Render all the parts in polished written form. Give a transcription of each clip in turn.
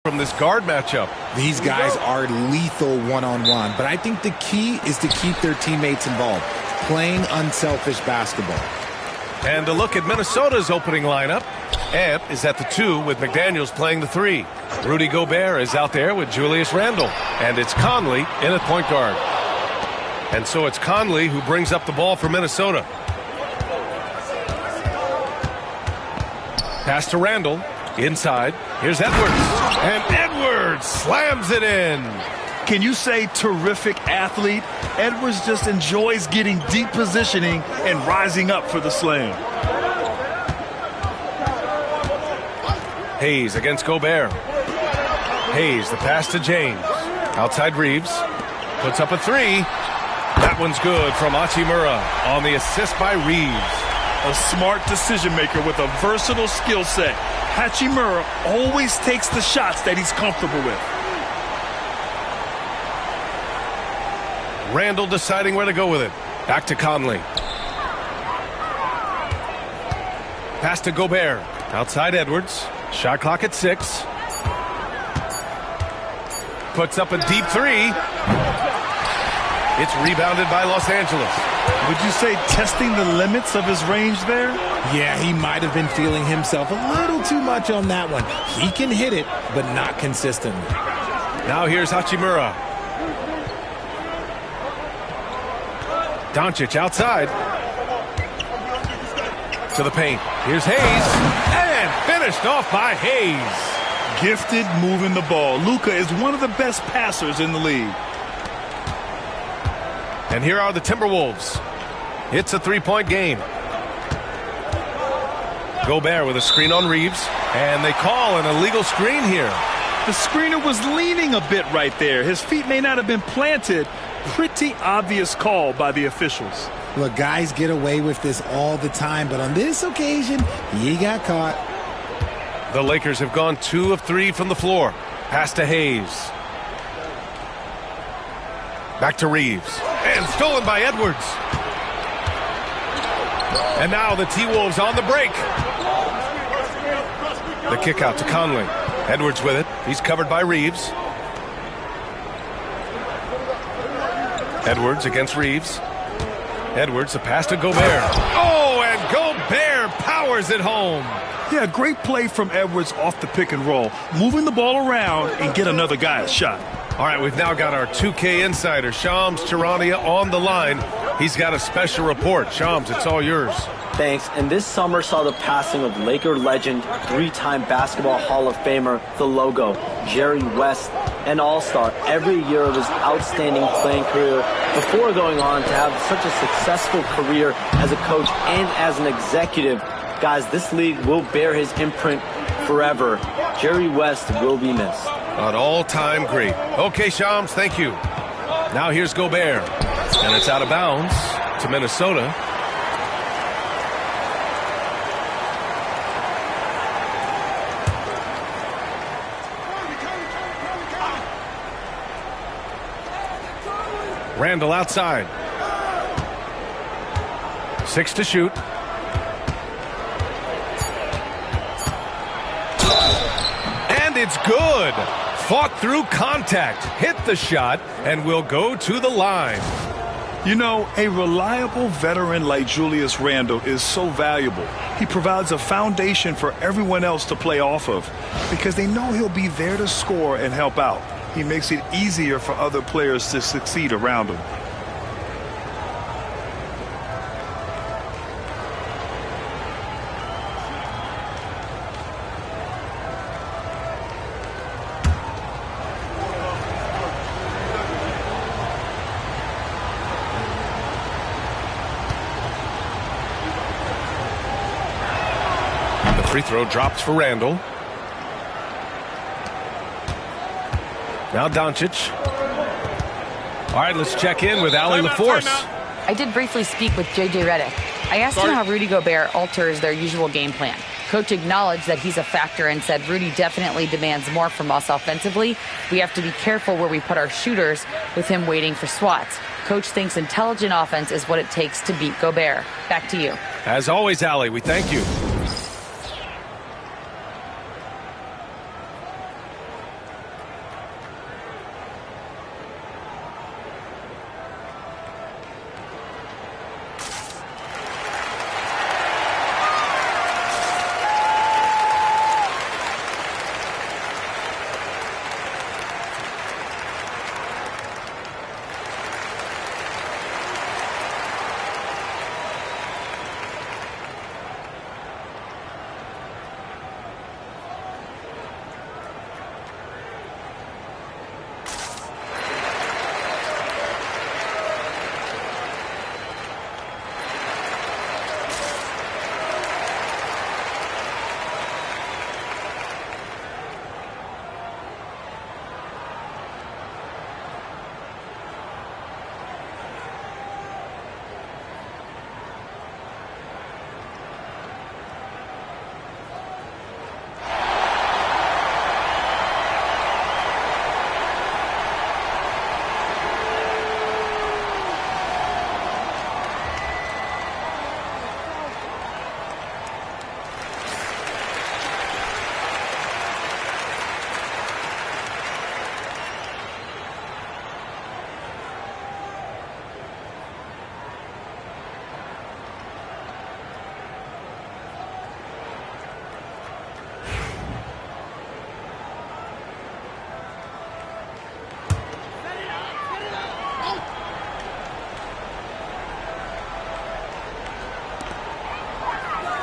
from this guard matchup. These guys are lethal one-on-one, but I think the key is to keep their teammates involved, playing unselfish basketball. And a look at Minnesota's opening lineup. Ant is at the 2 with McDaniels playing the 3. Rudy Gobert is out there with Julius Randle. And it's Conley in at point guard. And so it's Conley who brings up the ball for Minnesota. Pass to Randle. Inside. Here's Edwards. And Edwards slams it in. Can you say terrific athlete? Edwards just enjoys getting deep positioning and rising up for the slam. Hayes against Gobert. Hayes, the pass to James. Outside Reeves. Puts up a 3. That one's good from Hachimura on the assist by Reeves. A smart decision maker with a versatile skill set. Hachimura always takes the shots that he's comfortable with. Randle deciding where to go with it. Back to Conley. Pass to Gobert. Outside Edwards. Shot clock at 6. Puts up a deep 3. It's rebounded by Los Angeles. Would you say testing the limits of his range there? Yeah, he might have been feeling himself a little too much on that one. He can hit it, but not consistently. Now here's Hachimura. Doncic outside. To the paint. Here's Hayes. And finished off by Hayes. Gifted moving the ball. Luka is one of the best passers in the league. And here are the Timberwolves. It's a 3-point game. Gobert with a screen on Reeves. And they call an illegal screen here. The screener was leaning a bit right there. His feet may not have been planted. Pretty obvious call by the officials. Look, guys get away with this all the time, but on this occasion, he got caught. The Lakers have gone 2 of 3 from the floor. Pass to Hayes. Back to Reeves. And stolen by Edwards. And now the T-Wolves on the break. The kick out to Conley. Edwards with it. He's covered by Reeves. Edwards against Reeves. Edwards, a pass to Gobert. Oh, and Gobert powers it home. Yeah, great play from Edwards off the pick and roll. Moving the ball around and get another guy a shot. All right, we've now got our 2K insider, Shams Charania, on the line. He's got a special report. Shams, it's all yours. Thanks. And this summer saw the passing of Laker legend, 3-time Basketball Hall of Famer, the logo, Jerry West, an all-star every year of his outstanding playing career before going on to have such a successful career as a coach and as an executive. Guys, this league will bear his imprint forever. Jerry West will be missed. An all-time great. Okay, Shams, thank you. Now here's Gobert. And it's out of bounds to Minnesota. Randle outside. 6 to shoot. And it's good. Fought through contact, hit the shot, and will go to the line. You know, a reliable veteran like Julius Randle is so valuable. He provides a foundation for everyone else to play off of because they know he'll be there to score and help out. He makes it easier for other players to succeed around him. Free throw drops for Randle. Now Doncic. All right, let's check in with Allie LaForce. I did briefly speak with J.J. Redick. I asked him how Rudy Gobert alters their usual game plan. Coach acknowledged that he's a factor and said Rudy definitely demands more from us offensively. We have to be careful where we put our shooters with him waiting for swats. Coach thinks intelligent offense is what it takes to beat Gobert. Back to you. As always, Allie, we thank you.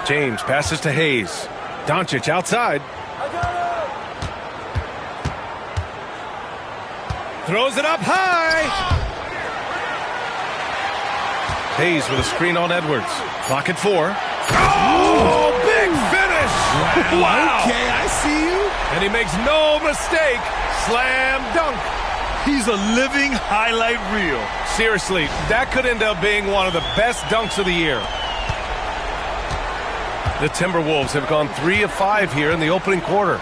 James passes to Hayes. Doncic outside. Throws it up high. Hayes with a screen on Edwards. Clock at 4. Oh, big finish. Wow. Okay, I see you. And he makes no mistake. Slam dunk. He's a living highlight reel. Seriously, that could end up being one of the best dunks of the year. The Timberwolves have gone 3 of 5 here in the opening quarter.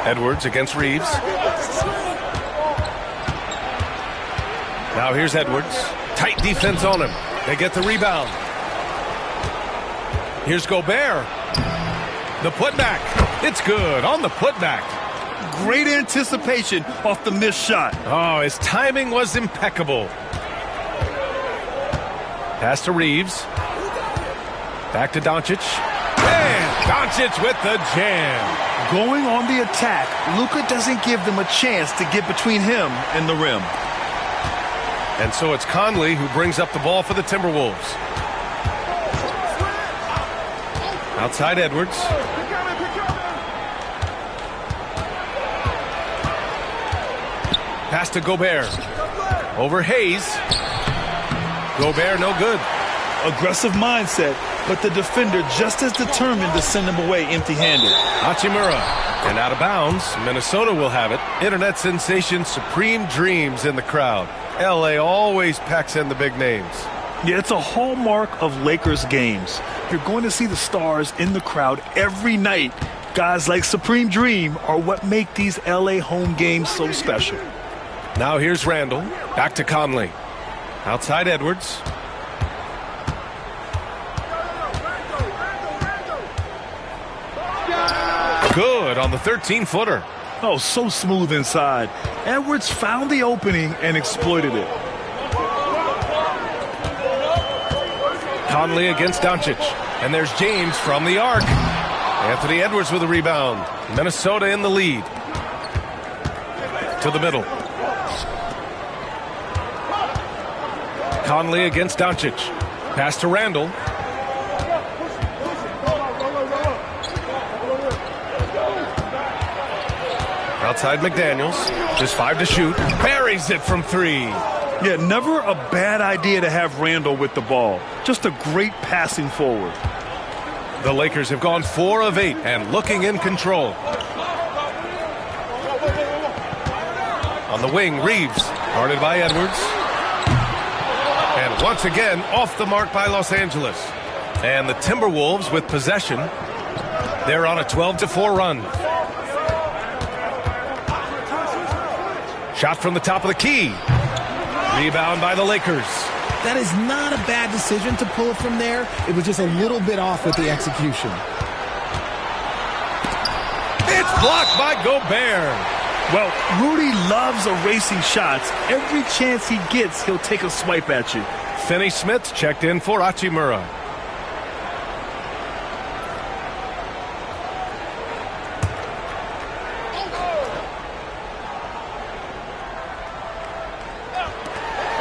Edwards against Reeves. Now here's Edwards. Tight defense on him. They get the rebound. Here's Gobert. The putback. It's good on the putback. Great anticipation off the missed shot. Oh, his timing was impeccable. Pass to Reeves. Back to Doncic. And Doncic with the jam. Going on the attack, Luka doesn't give them a chance to get between him and the rim. And so it's Conley who brings up the ball for the Timberwolves. Outside Edwards. Pass to Gobert. Over Hayes. Gobert no good. Aggressive mindset, but the defender just as determined to send him away empty-handed. Hachimura. And out of bounds. Minnesota will have it. Internet sensation Supreme Dreams in the crowd. LA always packs in the big names. Yeah, it's a hallmark of Lakers games. You're going to see the stars in the crowd every night. Guys like Supreme Dream are what make these LA home games so special. Now here's Randall. Back to Conley. Outside Edwards. Good on the 13-footer. Oh, so smooth inside. Edwards found the opening and exploited it. Conley against Doncic. And there's James from the arc. Anthony Edwards with a rebound. Minnesota in the lead. To the middle. Conley against Doncic. Pass to Randall. Outside McDaniels. Just 5 to shoot. Buries it from 3. Yeah, never a bad idea to have Randall with the ball. Just a great passing forward. The Lakers have gone 4 of 8 and looking in control. On the wing, Reeves. Guarded by Edwards. And once again, off the mark by Los Angeles. And the Timberwolves with possession. They're on a 12-4 run. Shot from the top of the key. Rebound by the Lakers. That is not a bad decision to pull it from there. It was just a little bit off with the execution. It's blocked by Gobert. Well, Rudy loves erasing shots. Every chance he gets, he'll take a swipe at you. Finney Smith checked in for Hachimura.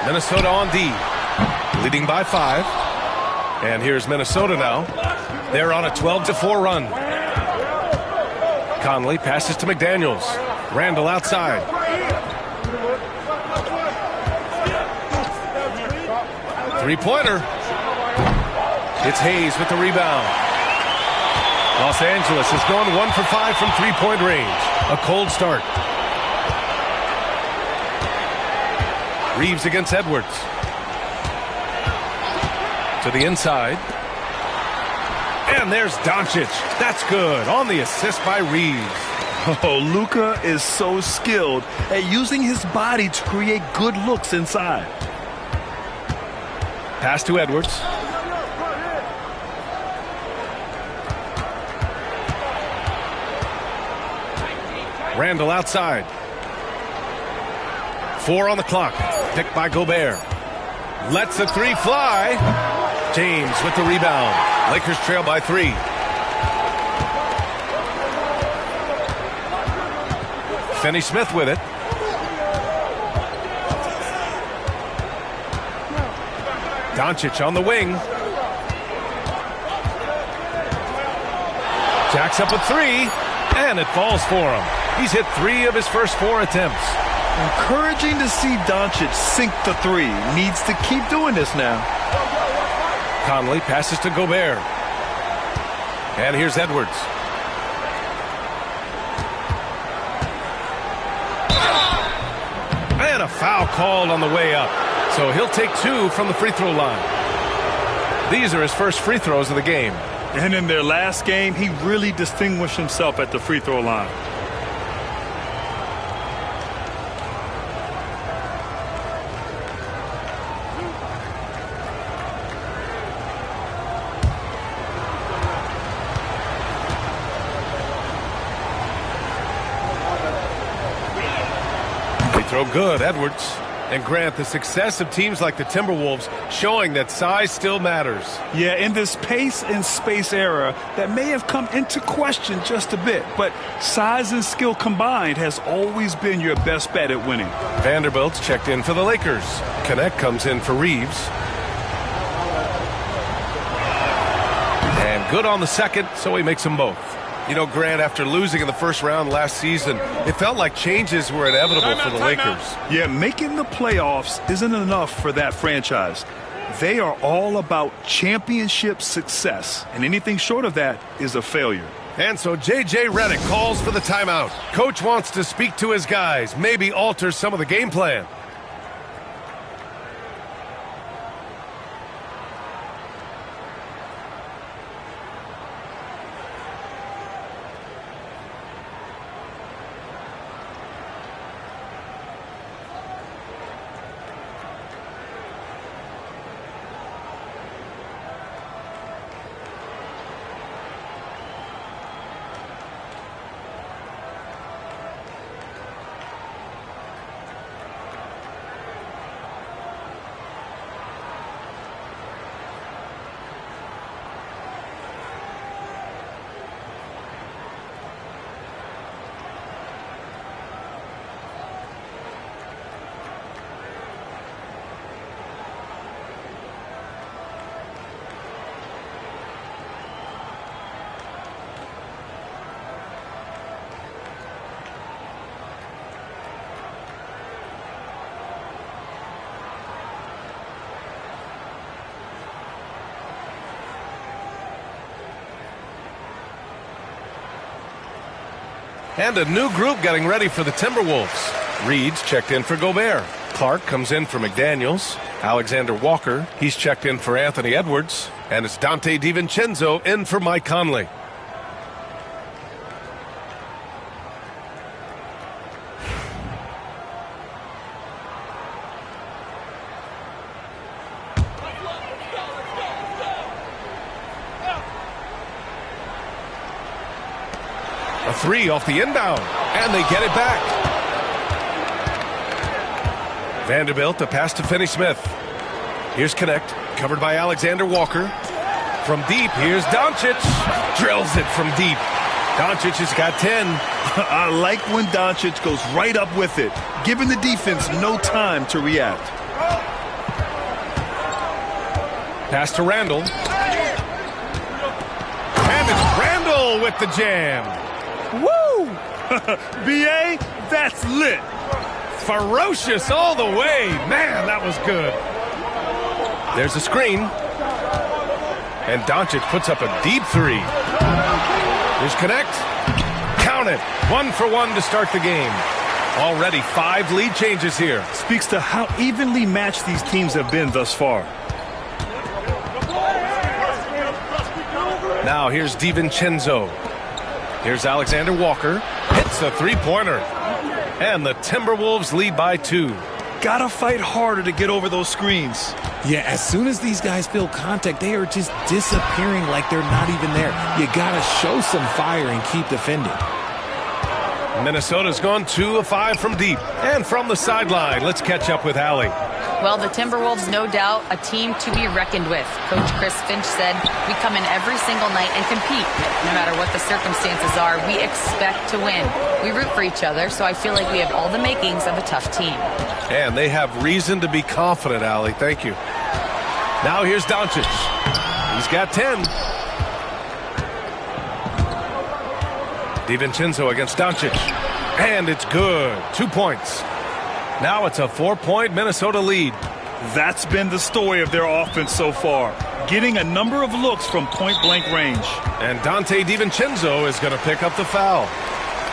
Minnesota on D, leading by 5. And here's Minnesota now. They're on a 12-4 run. Conley passes to McDaniels. Randall outside. Three-pointer. It's Hayes with the rebound. Los Angeles has gone 1 for 5 from three-point range. A cold start. Reeves against Edwards. To the inside. And there's Doncic. That's good on the assist by Reeves. Oh, Luka is so skilled at using his body to create good looks inside. Pass to Edwards. Randall outside. 4 on the clock. Picked by Gobert. Lets the 3 fly. James with the rebound. Lakers trail by 3. Finney Smith with it. Doncic on the wing. Jacks up a three, and it falls for him. He's hit 3 of his first 4 attempts. Encouraging to see Doncic sink the 3. Needs to keep doing this now. Conley passes to Gobert. And here's Edwards. And a foul called on the way up. So he'll take 2 from the free throw line. These are his first free throws of the game. And in their last game, he really distinguished himself at the free throw line. Throw good, Edwards. And Grant, the success of teams like the Timberwolves showing that size still matters. Yeah, in this pace and space era, that may have come into question just a bit, but size and skill combined has always been your best bet at winning. Vanderbilt's checked in for the Lakers. Connect comes in for Reeves. And good on the second, so he makes them both. You know, Grant, after losing in the first round last season, it felt like changes were inevitable for the Lakers. Yeah, making the playoffs isn't enough for that franchise. They are all about championship success, and anything short of that is a failure. And so J.J. Redick calls for the timeout. Coach wants to speak to his guys, maybe alter some of the game plan. And a new group getting ready for the Timberwolves. Reed's checked in for Gobert. Clark comes in for McDaniels. Alexander Walker, he's checked in for Anthony Edwards. And it's Dante DiVincenzo in for Mike Conley. A 3 off the inbound, and they get it back. Vanderbilt, a pass to Finney-Smith. Here's Connect, covered by Alexander Walker. From deep, here's Doncic. Drills it from deep. Doncic has got 10. I like when Doncic goes right up with it, giving the defense no time to react. Pass to Randall. And it's Randall with the jam. Woo! B.A., that's lit. Ferocious all the way. Man, that was good. There's a screen. And Doncic puts up a deep 3. Here's Connect. Count it. 1 for 1 to start the game. Already 5 lead changes here. Speaks to how evenly matched these teams have been thus far. Now here's DiVincenzo. Here's Alexander Walker. Hits a 3-pointer. And the Timberwolves lead by 2. Gotta fight harder to get over those screens. Yeah, as soon as these guys feel contact, they are just disappearing like they're not even there. You gotta show some fire and keep defending. Minnesota's gone 2 of 5 from deep. And from the sideline, let's catch up with Allie. Well, the Timberwolves, no doubt, a team to be reckoned with. Coach Chris Finch said, we come in every single night and compete. No matter what the circumstances are, we expect to win. We root for each other, so I feel like we have all the makings of a tough team. And they have reason to be confident, Allie. Thank you. Now here's Doncic. He's got 10. DiVincenzo against Doncic. And it's good. 2 points. Now it's a 4-point Minnesota lead. That's been the story of their offense so far. Getting a number of looks from point-blank range. And Dante DiVincenzo is going to pick up the foul.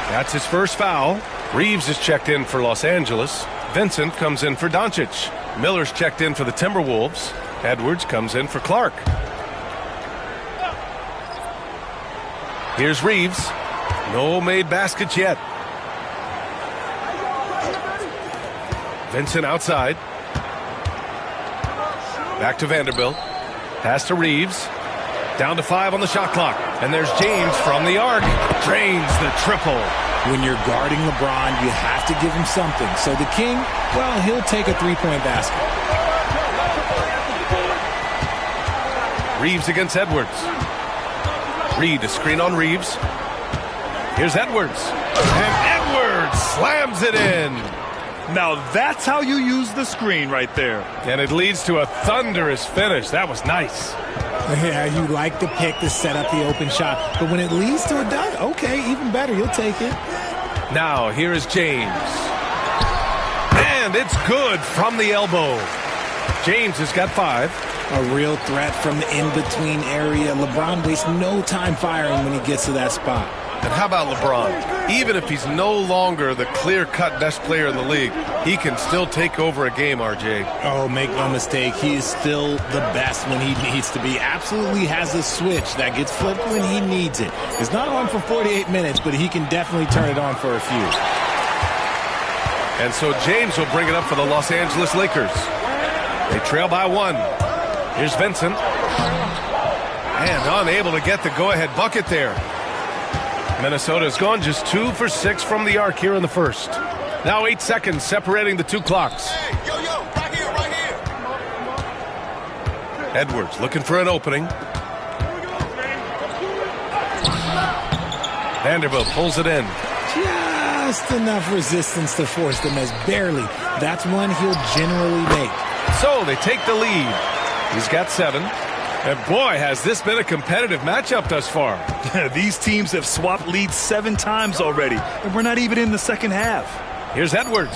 That's his first foul. Reeves is checked in for Los Angeles. Vincent comes in for Doncic. Miller's checked in for the Timberwolves. Edwards comes in for Clark. Here's Reeves. No made baskets yet. Vincent outside. Back to Vanderbilt. Pass to Reeves. Down to 5 on the shot clock. And there's James from the arc. Drains the triple. When you're guarding LeBron, you have to give him something. So the King, well, he'll take a three-point basket. Reeves against Edwards. Reed, a screen on Reeves. Here's Edwards. And Edwards slams it in. Now that's how you use the screen right there. And it leads to a thunderous finish. That was nice. Yeah, you like the pick to set up the open shot. But when it leads to a dunk, okay, even better. You'll take it. Now, here is James. And it's good from the elbow. James has got 5. A real threat from the in-between area. LeBron wastes no time firing when he gets to that spot. And how about LeBron? Even if he's no longer the clear-cut best player in the league, he can still take over a game, RJ. Oh, make no mistake, he is still the best when he needs to be. Absolutely has a switch that gets flipped when he needs it. It's not on for 48 minutes, but he can definitely turn it on for a few. And so James will bring it up for the Los Angeles Lakers. They trail by 1. Here's Vincent. And unable to get the go-ahead bucket there. Minnesota's gone just 2 for 6 from the arc here in the first. Now 8 seconds separating the two clocks. Hey, yo, right here. Edwards looking for an opening. Vanderbilt pulls it in. Just enough resistance to force them as barely. That's one he'll generally make. So they take the lead. He's got 7. And boy, has this been a competitive matchup thus far. These teams have swapped leads 7 times already, and we're not even in the second half. Here's Edwards.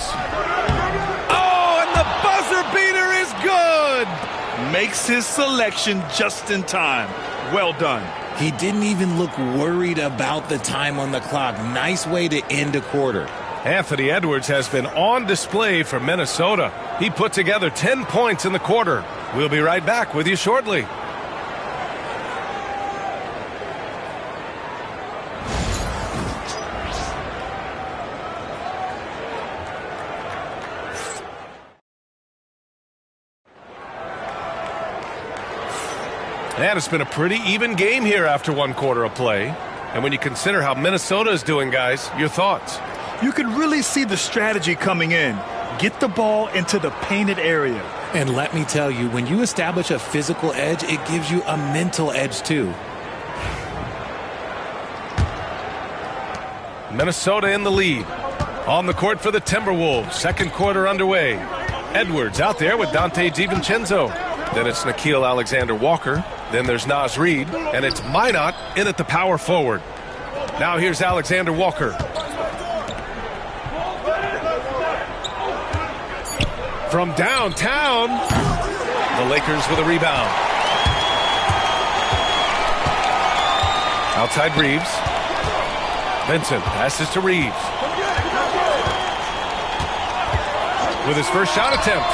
Oh, and the buzzer beater is good! Makes his selection just in time. Well done. He didn't even look worried about the time on the clock. Nice way to end a quarter. Anthony Edwards has been on display for Minnesota. He put together 10 points in the quarter. We'll be right back with you shortly. And it's been a pretty even game here after 1 quarter of play. And when you consider how Minnesota is doing, guys, your thoughts? You can really see the strategy coming in. Get the ball into the painted area. And let me tell you, when you establish a physical edge, it gives you a mental edge too. Minnesota in the lead. On the court for the Timberwolves. Second quarter underway. Edwards out there with Dante DiVincenzo. Then it's Nickeil Alexander-Walker. Then there's Naz Reid. And it's Minot in at the power forward. Now here's Alexander-Walker. From downtown, the Lakers with a rebound. Outside Reeves. Vincent passes to Reeves. With his first shot attempt.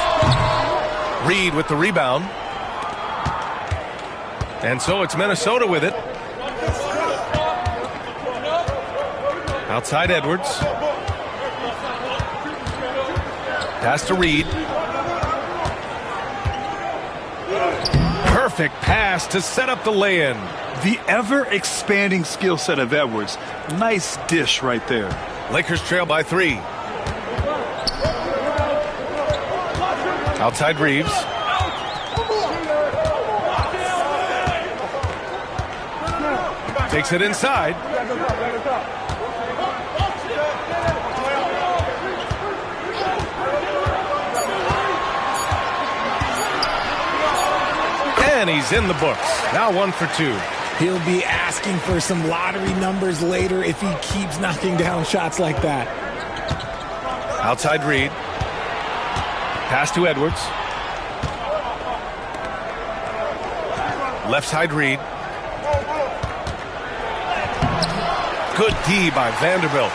Reed with the rebound. And so it's Minnesota with it. Outside Edwards. Pass to Reed. Perfect pass to set up the lay-in. The ever-expanding skill set of Edwards. Nice dish right there. Lakers trail by 3. Outside Reeves. Takes it inside. And he's in the books. Now 1 for 2. He'll be asking for some lottery numbers later if he keeps knocking down shots like that. Outside Reed. Pass to Edwards. Left side Reed. Good D by Vanderbilt.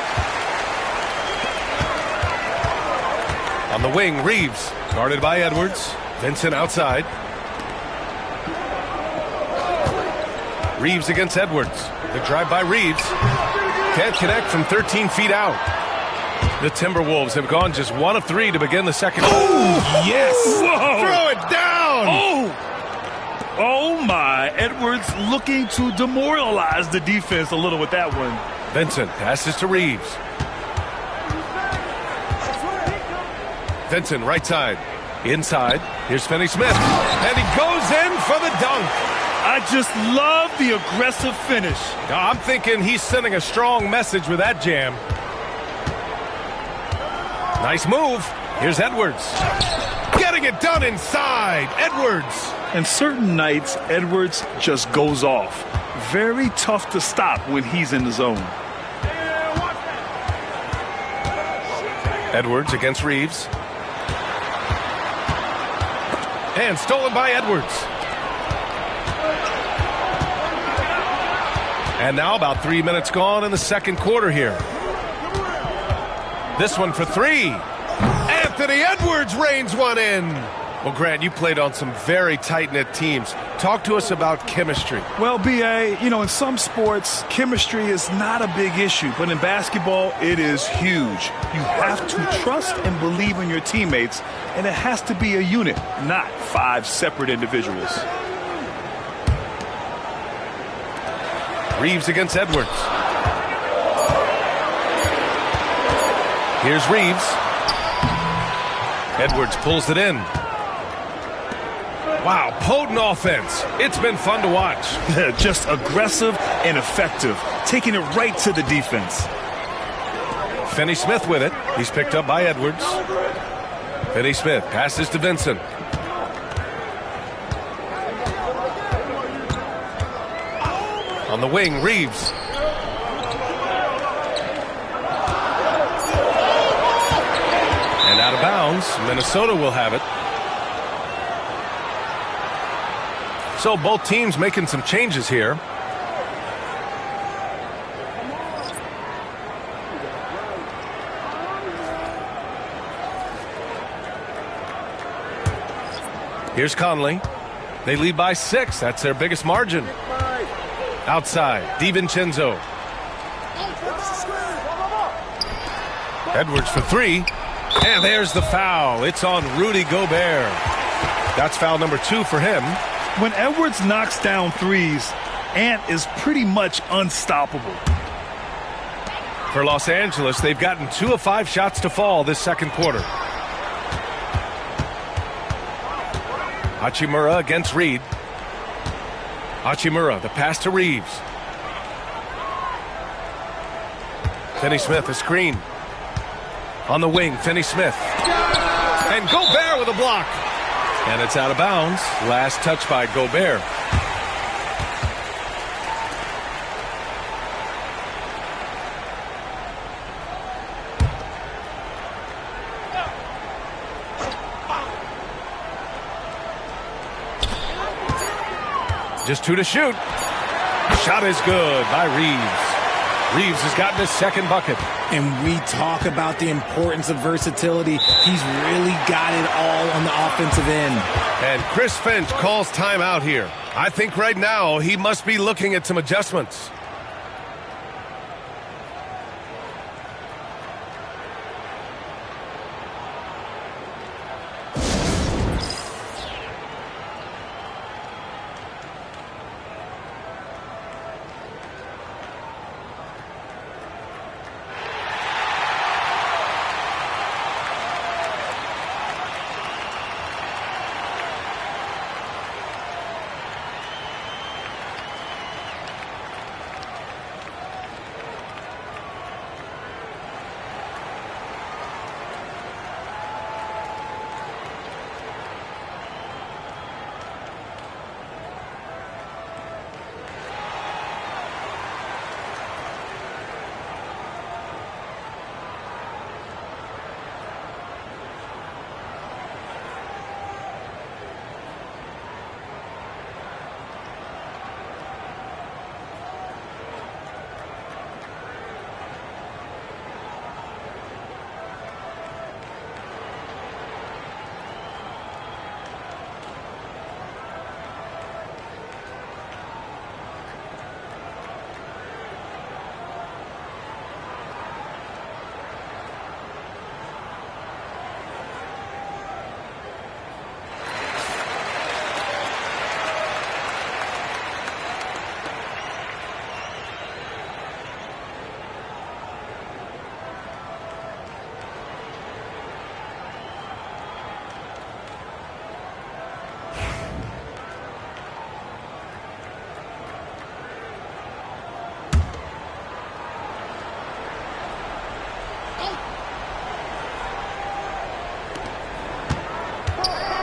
On the wing, Reeves. Guarded by Edwards. Vincent outside. Reeves against Edwards. The drive by Reeves. Can't connect from 13 feet out. The Timberwolves have gone just 1 of 3 to begin the second. Oh, Yes! whoa! Throw it down! Oh, my. Edwards looking to demoralize the defense a little with that one. Vincent passes to Reeves. Vincent right side. Inside. Here's Finney-Smith. And he goes in for the dunk. I just love the aggressive finish. Now, I'm thinking he's sending a strong message with that jam. Nice move. Here's Edwards. Getting it done inside. Edwards. And certain nights, Edwards just goes off. Very tough to stop when he's in the zone. Edwards against Reeves. And stolen by Edwards. And now about 3 minutes gone in the second quarter here. This one for 3. Anthony Edwards reigns one in. Well, Grant, you played on some very tight-knit teams. Talk to us about chemistry. Well, B.A., in some sports, chemistry is not a big issue. But in basketball, it is huge. You have to trust and believe in your teammates, and it has to be a unit, not 5 separate individuals. Reeves against Edwards. Here's Reeves. Edwards pulls it in. Wow, potent offense. It's been fun to watch. Just aggressive and effective, taking it right to the defense. Finney-Smith with it. He's picked up by Edwards. Finney-Smith passes to Vincent. On the wing, Reeves. And out of bounds, Minnesota will have it. So both teams making some changes here. Here's Conley. They lead by 6. That's their biggest margin. Outside, DiVincenzo. Edwards for 3. And there's the foul. It's on Rudy Gobert. That's foul number 2 for him. When Edwards knocks down threes, Ant is pretty much unstoppable. For Los Angeles, they've gotten 2 of 5 shots to fall this second quarter. Hachimura against Reed. Hachimura, the pass to Reeves. Finney-Smith, a screen. On the wing, Finney-Smith. And Gobert with a block. And it's out of bounds. Last touch by Gobert. Just 2 to shoot. Shot is good by Reeves. Reeves has gotten his second bucket. And we talk about the importance of versatility. He's really got it all on the offensive end. And Chris Finch calls timeout here. I think right now he must be looking at some adjustments.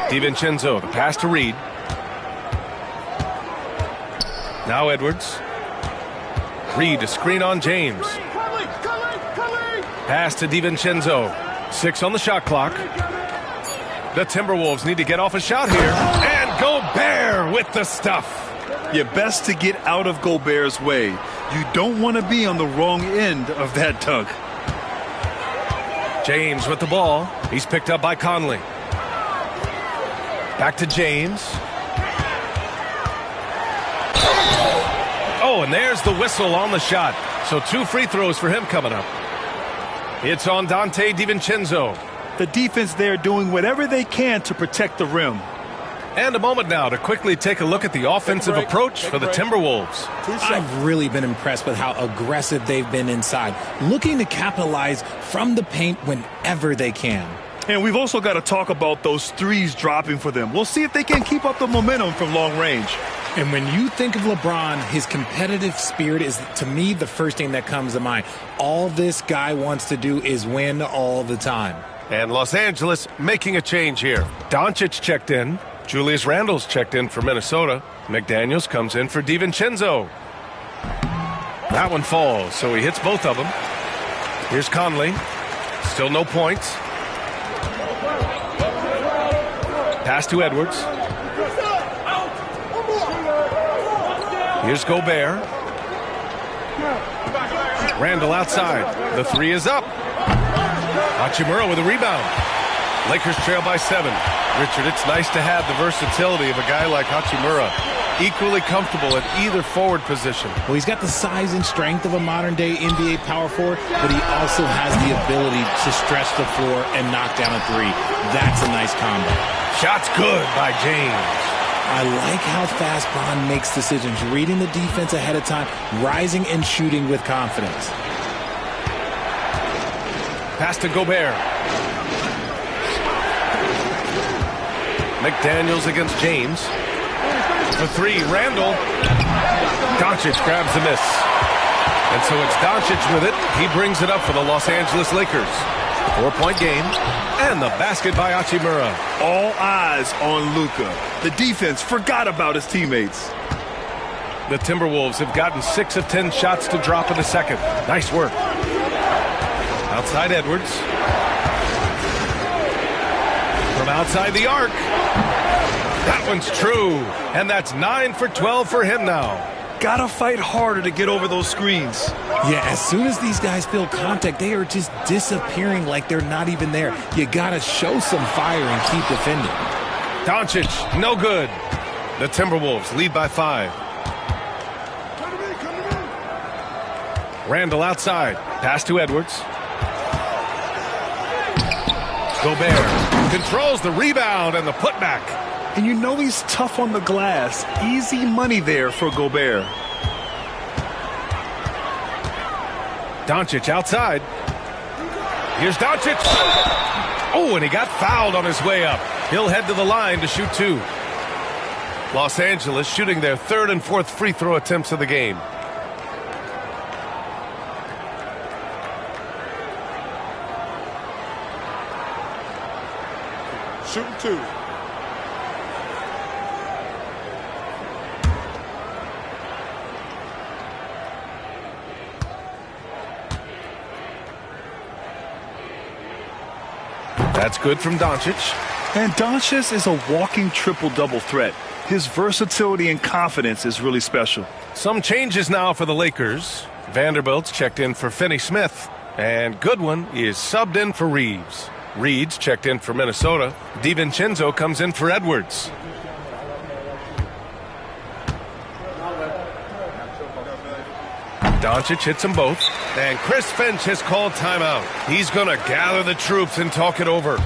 DiVincenzo, the pass to Reed. Now Edwards. Reed, a screen on James. Pass to DiVincenzo. 6 on the shot clock. The Timberwolves need to get off a shot here. And Gobert with the stuff. You're best to get out of Gobert's way. You don't want to be on the wrong end of that dunk. James with the ball. He's picked up by Conley. Back to James. Oh, and there's the whistle on the shot. So 2 free throws for him coming up. It's on Dante DiVincenzo. The defense there doing whatever they can to protect the rim. And a moment now to quickly take a look at the offensive approach for the Timberwolves. I've really been impressed with how aggressive they've been inside, looking to capitalize from the paint whenever they can. And we've also got to talk about those threes dropping for them. We'll see if they can keep up the momentum from long range. And when you think of LeBron, his competitive spirit is, to me, the first thing that comes to mind. All this guy wants to do is win all the time. And Los Angeles making a change here. Doncic checked in. Julius Randle's checked in for Minnesota. McDaniels comes in for DiVincenzo. That one falls, so he hits both of them. Here's Conley. Still no points. Pass to Edwards. Here's Gobert. Randle outside. The 3 is up. Hachimura with a rebound. Lakers trail by 7. Richard, it's nice to have the versatility of a guy like Hachimura. Equally comfortable at either forward position. Well, he's got the size and strength of a modern-day NBA power forward, but he also has the ability to stretch the floor and knock down a 3. That's a nice combo. Shot's good by James. I like how fast Bron makes decisions, reading the defense ahead of time, rising and shooting with confidence. Pass to Gobert. McDaniels against James. The 3, Randle. Doncic grabs the miss. And so it's Doncic with it. He brings it up for the Los Angeles Lakers. 4-point game. And the basket by Hachimura. All eyes on Luka. The defense forgot about his teammates. The Timberwolves have gotten 6 of 10 shots to drop in the second. Nice work. Outside Edwards. From outside the arc. That one's true. And that's 9 for 12 for him now. Gotta fight harder to get over those screens. Yeah, as soon as these guys feel contact, they are just disappearing like they're not even there. You gotta show some fire and keep defending. Doncic, no good. The Timberwolves lead by 5. Randle outside. Pass to Edwards. Gobert controls the rebound and the putback. And you know he's tough on the glass. Easy money there for Gobert. Doncic outside. Here's Doncic. Oh, and he got fouled on his way up. He'll head to the line to shoot 2. Los Angeles shooting their 3rd and 4th free throw attempts of the game. Shooting 2. That's good from Doncic. And Doncic is a walking triple-double threat. His versatility and confidence is really special. Some changes now for the Lakers. Vanderbilt's checked in for Finney-Smith. And Goodwin is subbed in for Reeves. Reed's checked in for Minnesota. DiVincenzo comes in for Edwards. Doncic hits them both. And Chris Finch has called timeout. He's going to gather the troops and talk it over.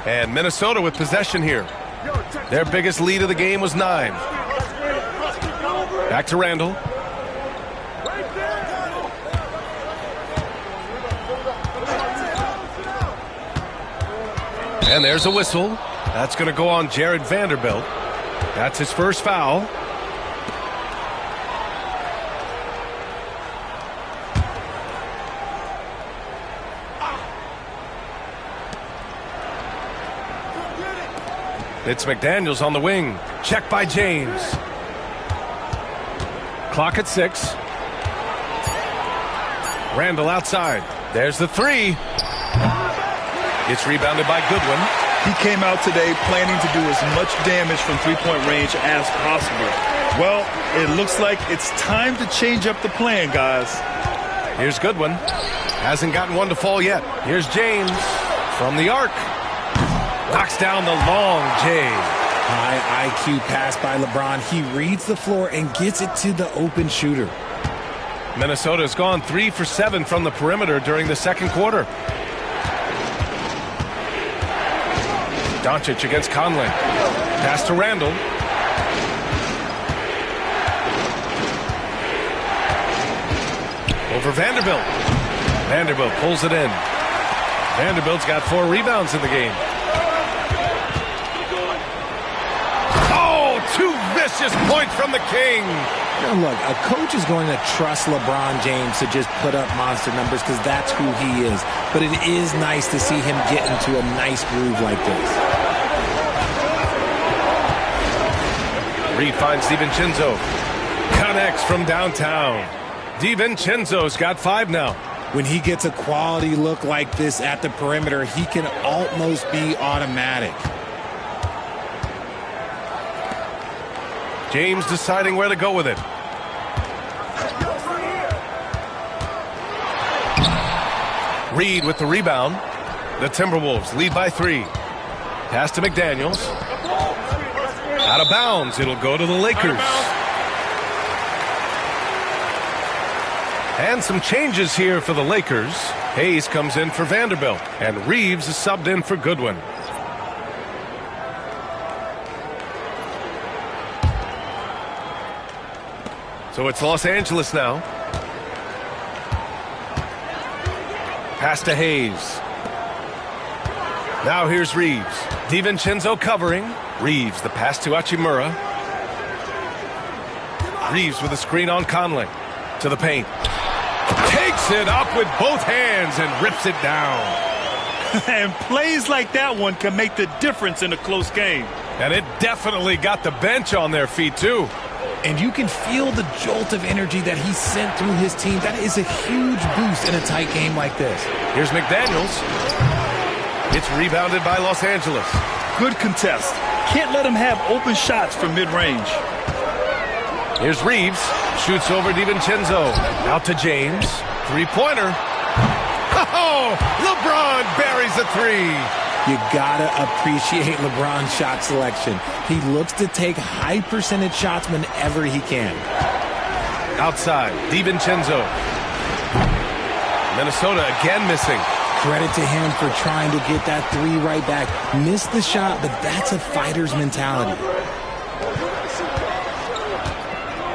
And Minnesota with possession here. Their biggest lead of the game was 9. Back to Randall. And there's a whistle. That's going to go on Jared Vanderbilt. That's his first foul. It's McDaniels on the wing. Check by James. Clock at 6. Randall outside. There's the 3. It's rebounded by Goodwin. He came out today planning to do as much damage from three-point range as possible. Well, it looks like it's time to change up the plan, guys. Here's Goodwin. Hasn't gotten one to fall yet. Here's James from the arc. Knocks down the long J. High IQ pass by LeBron. He reads the floor and gets it to the open shooter. Minnesota's gone 3 for 7 from the perimeter during the second quarter. Doncic against Conley. Pass to Randall. Over Vanderbilt. Vanderbilt pulls it in. Vanderbilt's got 4 rebounds in the game. Oh, 2 vicious points from the King. Now look, a coach is going to trust LeBron James to just put up monster numbers because that's who he is. But it is nice to see him get into a nice groove like this. Reed finds DiVincenzo. Connects from downtown. DiVincenzo's got 5 now. When he gets a quality look like this at the perimeter, he can almost be automatic. James deciding where to go with it. Reed with the rebound. The Timberwolves lead by 3. Pass to McDaniels. Out of bounds. It'll go to the Lakers. And some changes here for the Lakers. Hayes comes in for Vanderbilt. And Reeves is subbed in for Goodwin. So it's Los Angeles now. Pass to Hayes. Now here's Reeves. DiVincenzo covering. Reeves, the pass to Hachimura. Reeves with a screen on Conley. To the paint. Takes it up with both hands and rips it down. And plays like that one can make the difference in a close game. And it definitely got the bench on their feet, too. And you can feel the jolt of energy that he sent through his team. That is a huge boost in a tight game like this. Here's McDaniels. It's rebounded by Los Angeles. Good contest. Can't let him have open shots from mid-range. Here's Reeves. Shoots over DiVincenzo. Out to James. Three-pointer. Oh, LeBron buries a 3. You gotta appreciate LeBron's shot selection. He looks to take high percentage shots whenever he can. Outside, DiVincenzo. Minnesota again missing. Credit to him for trying to get that 3 right back. Missed the shot, but that's a fighter's mentality.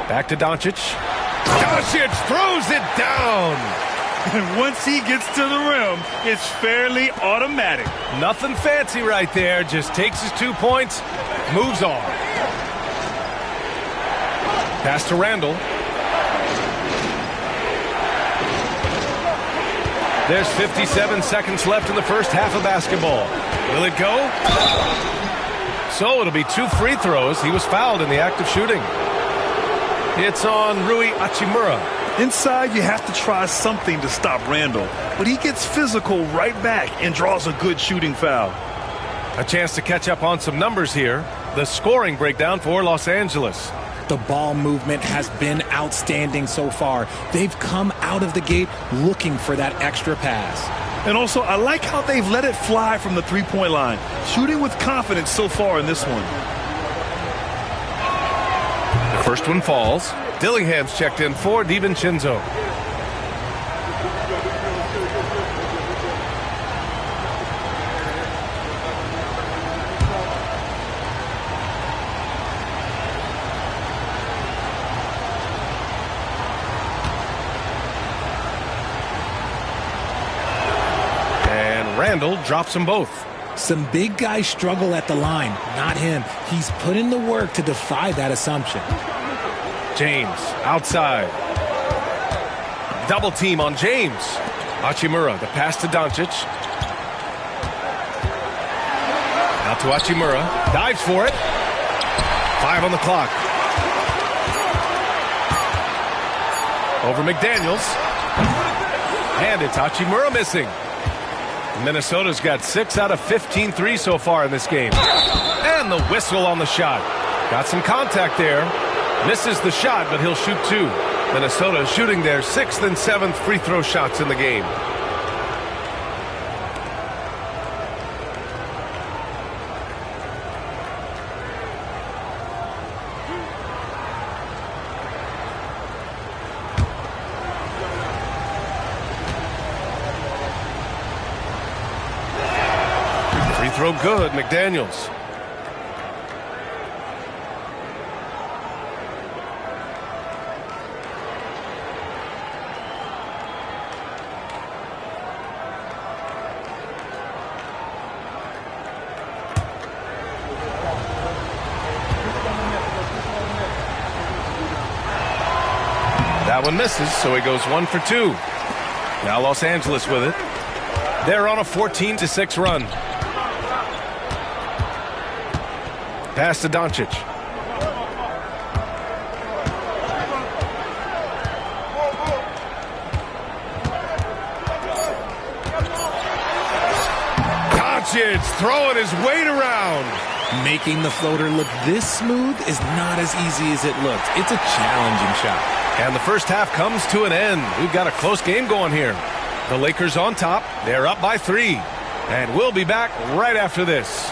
Back to Doncic. Doncic throws it down. And once he gets to the rim, it's fairly automatic. Nothing fancy right there. Just takes his 2 points, moves on. Pass to Randall. There's 57 seconds left in the first half of basketball. Will it go? So it'll be 2 free throws. He was fouled in the act of shooting. It's on Rui Hachimura. Inside, you have to try something to stop Randall. But he gets physical right back and draws a good shooting foul. A chance to catch up on some numbers here. The scoring breakdown for Los Angeles. The ball movement has been outstanding so far. They've come out of the gate looking for that extra pass. And also, I like how they've let it fly from the three-point line. Shooting with confidence so far in this one. The first one falls. Dillingham's checked in for DiVincenzo. Randall drops them both. Some big guys struggle at the line, not him. He's put in the work to defy that assumption. James outside. Double team on James. Hachimura, the pass to Doncic. Out to Hachimura. Dives for it. 5 on the clock. Over McDaniels. And it's Hachimura missing. Minnesota's got 6 out of 15 threes so far in this game. And the whistle on the shot. Got some contact there. Misses the shot, but he'll shoot 2. Minnesota shooting their 6th and 7th free throw shots in the game. Free throw good, McDaniels. That one misses, so he goes 1 for 2. Now Los Angeles with it. They're on a 14-6 run. Pass to Doncic. Doncic throwing his weight around. Making the floater look this smooth is not as easy as it looks. It's a challenging shot. And the first half comes to an end. We've got a close game going here. The Lakers on top. They're up by 3. And we'll be back right after this.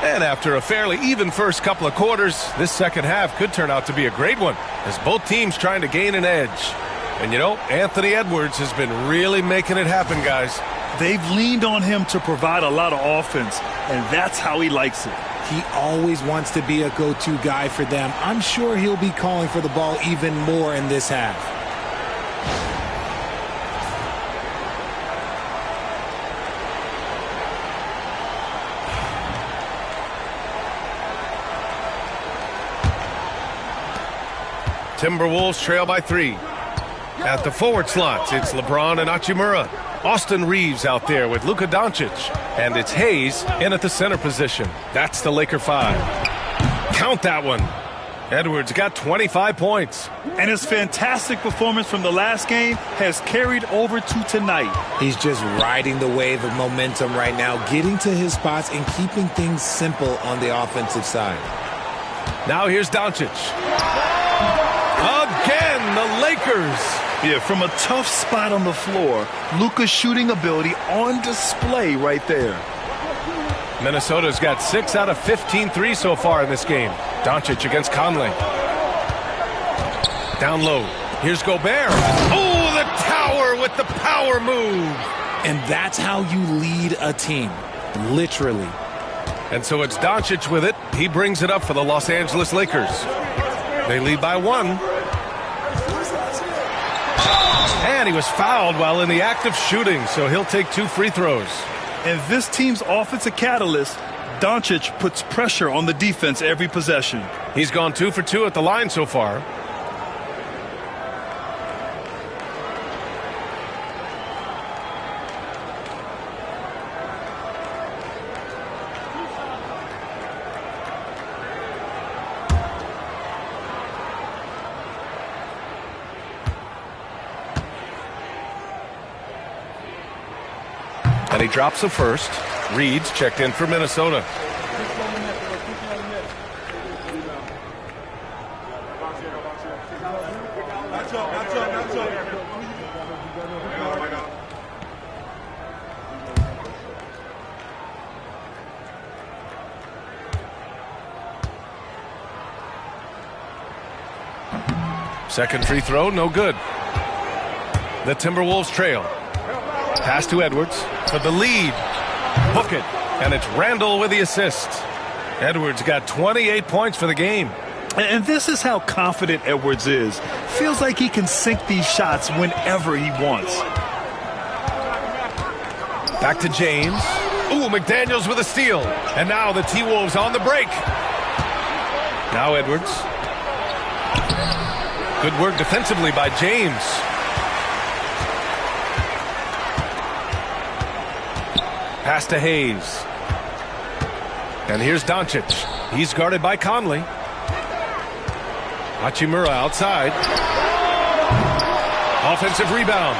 And after a fairly even first couple of quarters, this second half could turn out to be a great one as both teams trying to gain an edge. And you know, Anthony Edwards has been really making it happen, guys. They've leaned on him to provide a lot of offense, and that's how he likes it. He always wants to be a go-to guy for them. I'm sure he'll be calling for the ball even more in this half. Timberwolves trail by 3. At the forward slots, it's LeBron and Hachimura. Austin Reeves out there with Luka Doncic. And it's Hayes in at the center position. That's the Laker 5. Count that one. Edwards got 25 points. And his fantastic performance from the last game has carried over to tonight. He's just riding the wave of momentum right now, getting to his spots and keeping things simple on the offensive side. Now here's Doncic. Again, the Lakers. Yeah, from a tough spot on the floor, Luka's shooting ability on display right there. Minnesota's got 6 out of 15 threes so far in this game. Doncic against Conley. Down low. Here's Gobert. Oh, the tower with the power move. And that's how you lead a team, literally. And so it's Doncic with it. He brings it up for the Los Angeles Lakers. They lead by 1. And he was fouled while in the act of shooting, so he'll take 2 free throws. And this team's offensive catalyst, Doncic, puts pressure on the defense every possession. He's gone 2 for 2 at the line so far. Conley drops the first. Reed's checked in for Minnesota. Second free throw, no good. The Timberwolves trail. Pass to Edwards for the lead. Book it. And it's Randall with the assist. Edwards got 28 points for the game. And this is how confident Edwards is. Feels like he can sink these shots whenever he wants. Back to James. Ooh, McDaniels with a steal. And now the T-Wolves on the break. Now Edwards. Good work defensively by James. Pass to Hayes. And here's Doncic. He's guarded by Conley. Hachimura outside. Offensive rebound.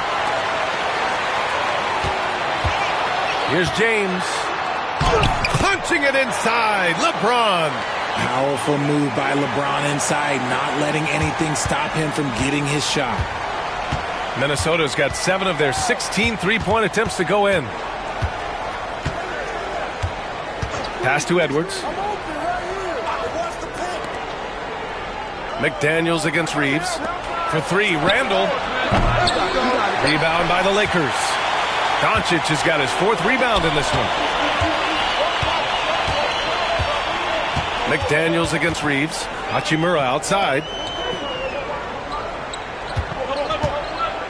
Here's James. Punching it inside. LeBron. Powerful move by LeBron inside, not letting anything stop him from getting his shot. Minnesota's got 7 of their 16 three-point attempts to go in. Pass to Edwards. McDaniels against Reeves. For 3, Randall. Rebound by the Lakers. Doncic has got his 4th rebound in this one. McDaniels against Reeves. Hachimura outside.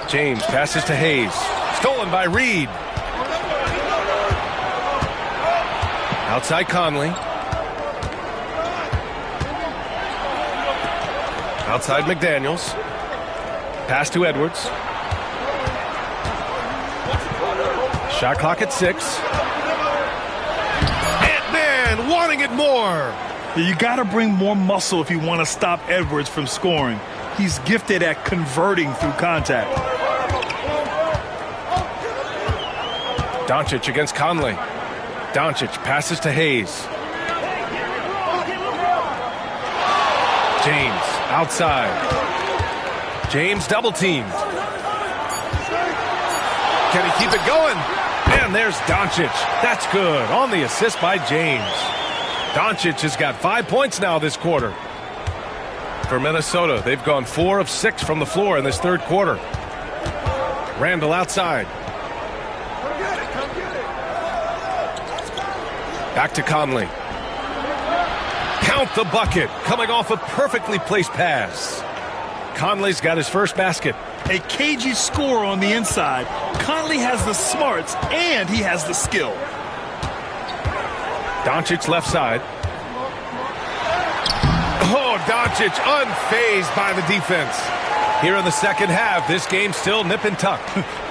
James passes to Hayes. Stolen by Reed. Outside Conley. Outside McDaniels. Pass to Edwards. Shot clock at 6. Ant-Man wanting it more. You got to bring more muscle if you want to stop Edwards from scoring. He's gifted at converting through contact. Doncic against Conley. Doncic passes to Hayes. James outside. James double teamed. Can he keep it going? And there's Doncic. That's good. On the assist by James. Doncic has got 5 points now this quarter. For Minnesota, they've gone 4 of 6 from the floor in this third quarter. Randall outside. Back to Conley. Count the bucket. Coming off a perfectly placed pass. Conley's got his first basket. A cagey score on the inside. Conley has the smarts and he has the skill. Doncic left side. Oh, Doncic unfazed by the defense. Here in the second half, this game's still nip and tuck.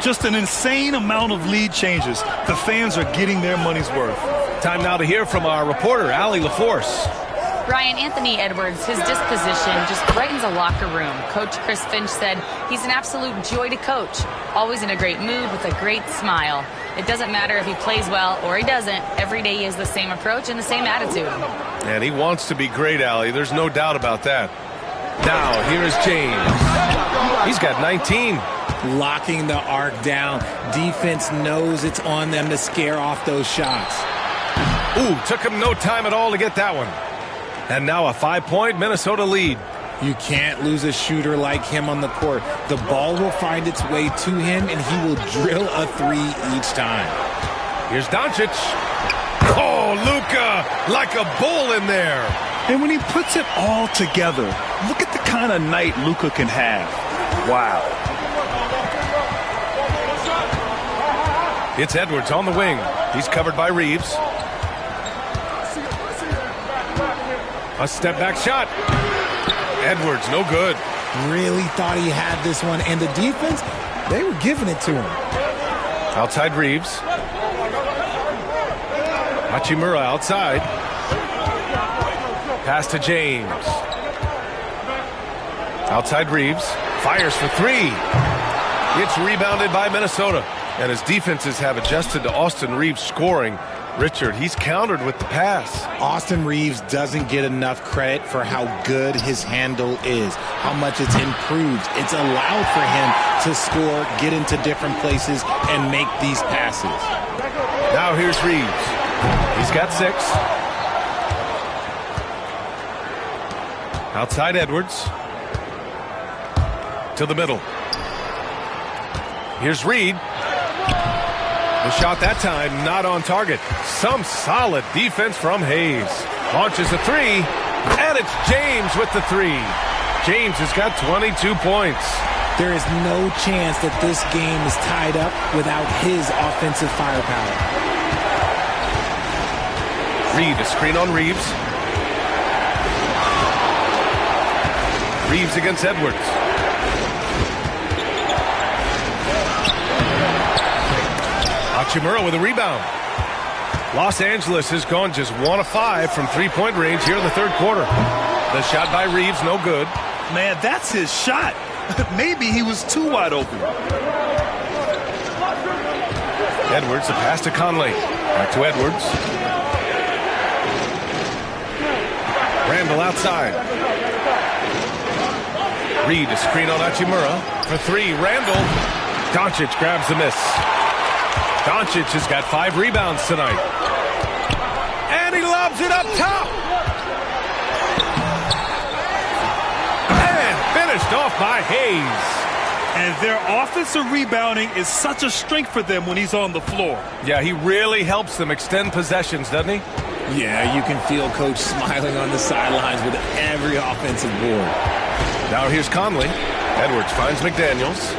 Just an insane amount of lead changes. The fans are getting their money's worth. Time now to hear from our reporter, Allie LaForce. Brian, Anthony Edwards, his disposition just brightens a locker room. Coach Chris Finch said he's an absolute joy to coach. Always in a great mood with a great smile. It doesn't matter if he plays well or he doesn't. Every day he has the same approach and the same attitude. And he wants to be great, Allie. There's no doubt about that. Now, here's James. He's got 19. Locking the arc down. Defense knows it's on them to scare off those shots. Ooh, took him no time at all to get that one. And now a 5-point Minnesota lead. You can't lose a shooter like him on the court. The ball will find its way to him, and he will drill a 3 each time. Here's Doncic. Oh, Luka, like a bull in there. And when he puts it all together, look at the kind of night Luka can have. Wow. It's Edwards on the wing. He's covered by Reeves. A step-back shot. Edwards, no good. Really thought he had this one, and the defense, they were giving it to him. Outside Reeves. Hachimura outside. Pass to James. Outside Reeves. Fires for 3. It's rebounded by Minnesota. And his defenses have adjusted to Austin Reeves scoring. Richard, he's countered with the pass. Austin Reeves doesn't get enough credit for how good his handle is, how much it's improved. It's allowed for him to score, get into different places, and make these passes. Now here's Reeves. He's got 6. Outside Edwards. To the middle. Here's Reed. The shot that time not on target. Some solid defense from Hayes. Launches a 3, and it's James with the 3. James has got 22 points. There is no chance that this game is tied up without his offensive firepower. Reed, a screen on Reeves. Reeves against Edwards. Hachimura with a rebound. Los Angeles has gone just 1 of 5 from three-point range here in the third quarter. The shot by Reeves, no good. Man, that's his shot. Maybe he was too wide open. Edwards, a pass to Conley. Back to Edwards. Randall outside. Reed, a screen on Hachimura. For 3, Randall. Doncic grabs the miss. Doncic has got 5 rebounds tonight. And he lobs it up top. And finished off by Hayes. And their offensive rebounding is such a strength for them when he's on the floor. Yeah, he really helps them extend possessions, doesn't he? Yeah, you can feel Coach smiling on the sidelines with every offensive board. Now here's Conley. Edwards finds McDaniels.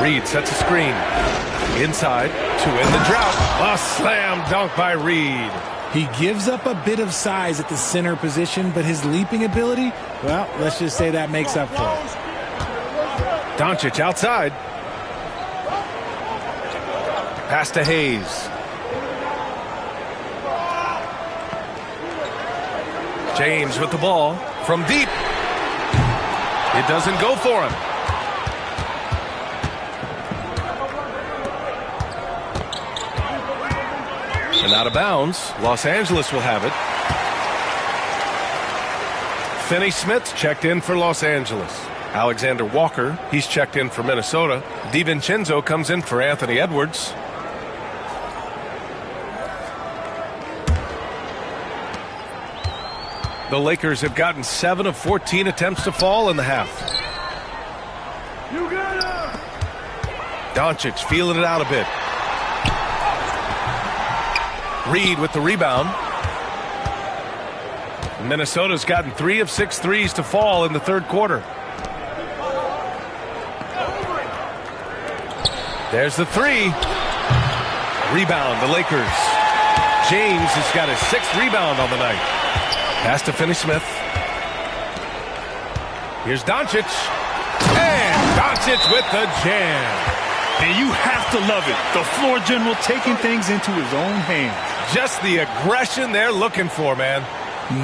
Reed sets a screen. Inside to end the drought. A slam dunk by Reed. He gives up a bit of size at the center position, but his leaping ability, well, let's just say that makes up for it. Doncic outside. Pass to Hayes. James with the ball from deep. It doesn't go for him. And out of bounds. Los Angeles will have it. Finney Smith checked in for Los Angeles. Alexander Walker, he's checked in for Minnesota. DiVincenzo comes in for Anthony Edwards. The Lakers have gotten 7 of 14 attempts to fall in the half. Doncic feeling it out a bit. Reed with the rebound. Minnesota's gotten 3 of 6 threes to fall in the third quarter. There's the 3. Rebound, the Lakers. James has got his 6th rebound on the night. Pass to Finney Smith. Here's Doncic. And Doncic with the jam. And you have to love it. The floor general taking things into his own hands. Just the aggression they're looking for, man.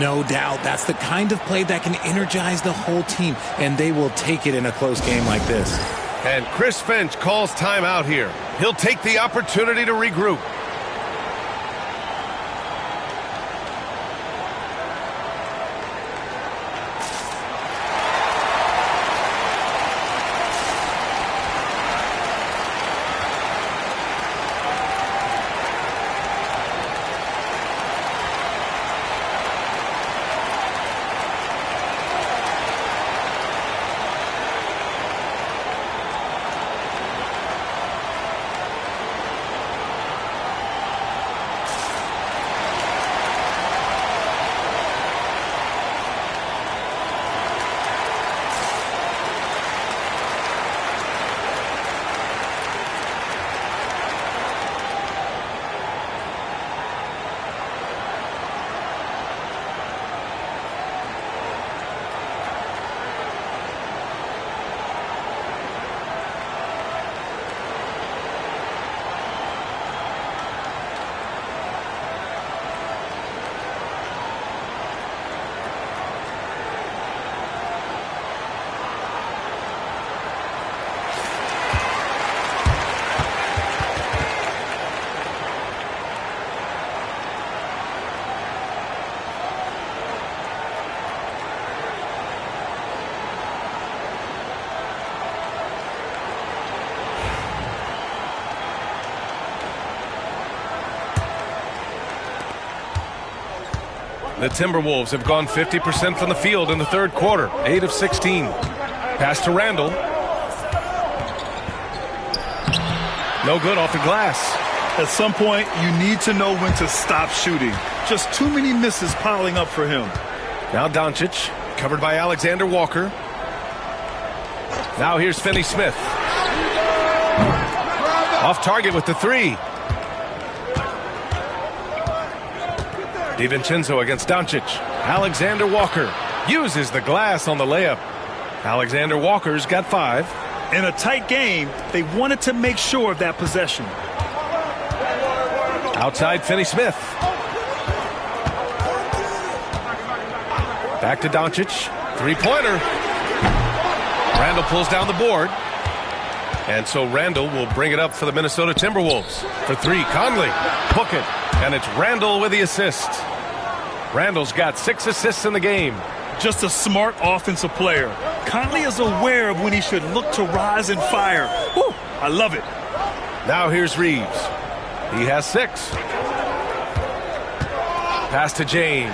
No doubt. That's the kind of play that can energize the whole team, and they will take it in a close game like this. And Chris Finch calls timeout here. He'll take the opportunity to regroup. The Timberwolves have gone 50% from the field in the third quarter, 8 of 16. Pass to Randall. No good off the glass. At some point, you need to know when to stop shooting. Just too many misses piling up for him. Now Doncic, covered by Alexander Walker. Now here's Finney-Smith. Off target with the three. DiVincenzo against Doncic. Alexander Walker uses the glass on the layup. Alexander Walker's got 5. In a tight game, they wanted to make sure of that possession. Outside Finney-Smith. Back to Doncic. Three-pointer. Randall pulls down the board. And so Randall will bring it up for the Minnesota Timberwolves. For 3, Conley. Book it. And it's Randall with the assist. Randall's got 6 assists in the game. Just a smart offensive player. Conley is aware of when he should look to rise and fire. Whew, I love it. Now here's Reeves. He has 6. Pass to James.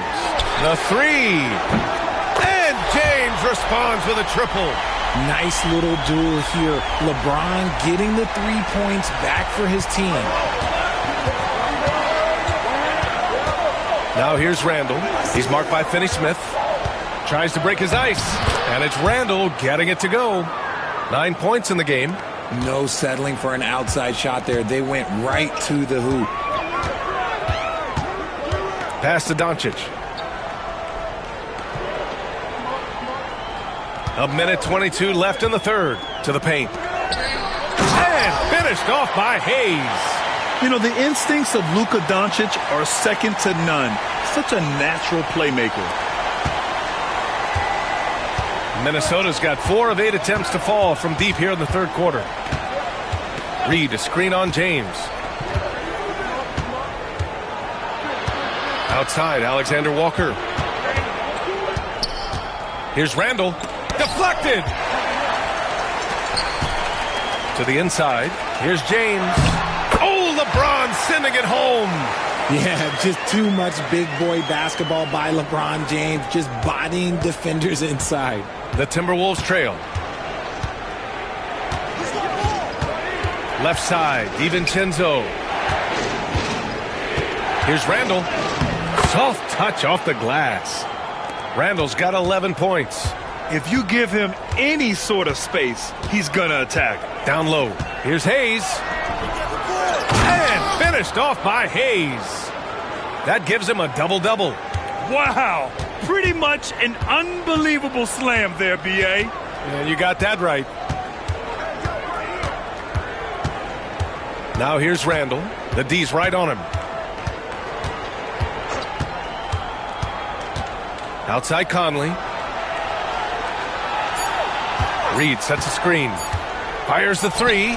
The 3. And James responds with a triple. Nice little duel here. LeBron getting the 3 points back for his team. Now here's Randall. He's marked by Finney-Smith. Tries to break his ice. And it's Randall getting it to go. 9 points in the game. No settling for an outside shot there. They went right to the hoop. Pass to Doncic. A minute 22 left in the third. To the paint. And finished off by Hayes. You know, the instincts of Luka Doncic are second to none. Such a natural playmaker. Minnesota's got 4 of 8 attempts to fall from deep here in the third quarter. Reed, a screen on James. Outside, Alexander Walker. Here's Randall. Deflected! To the inside. Here's James. Oh, LeBron sending it home. Yeah, just too much big boy basketball by LeBron James, just bodying defenders inside. The Timberwolves trail. Left side, DiVincenzo. Here's Randall. Soft touch off the glass. Randall's got 11 points. If you give him any sort of space, he's going to attack. Down low. Here's Hayes. And finished off by Hayes. That gives him a double-double. Wow. Pretty much an unbelievable slam there, B.A. Yeah, you got that right. Now here's Randall. The D's right on him. Outside Conley. Reed sets a screen. Fires the 3.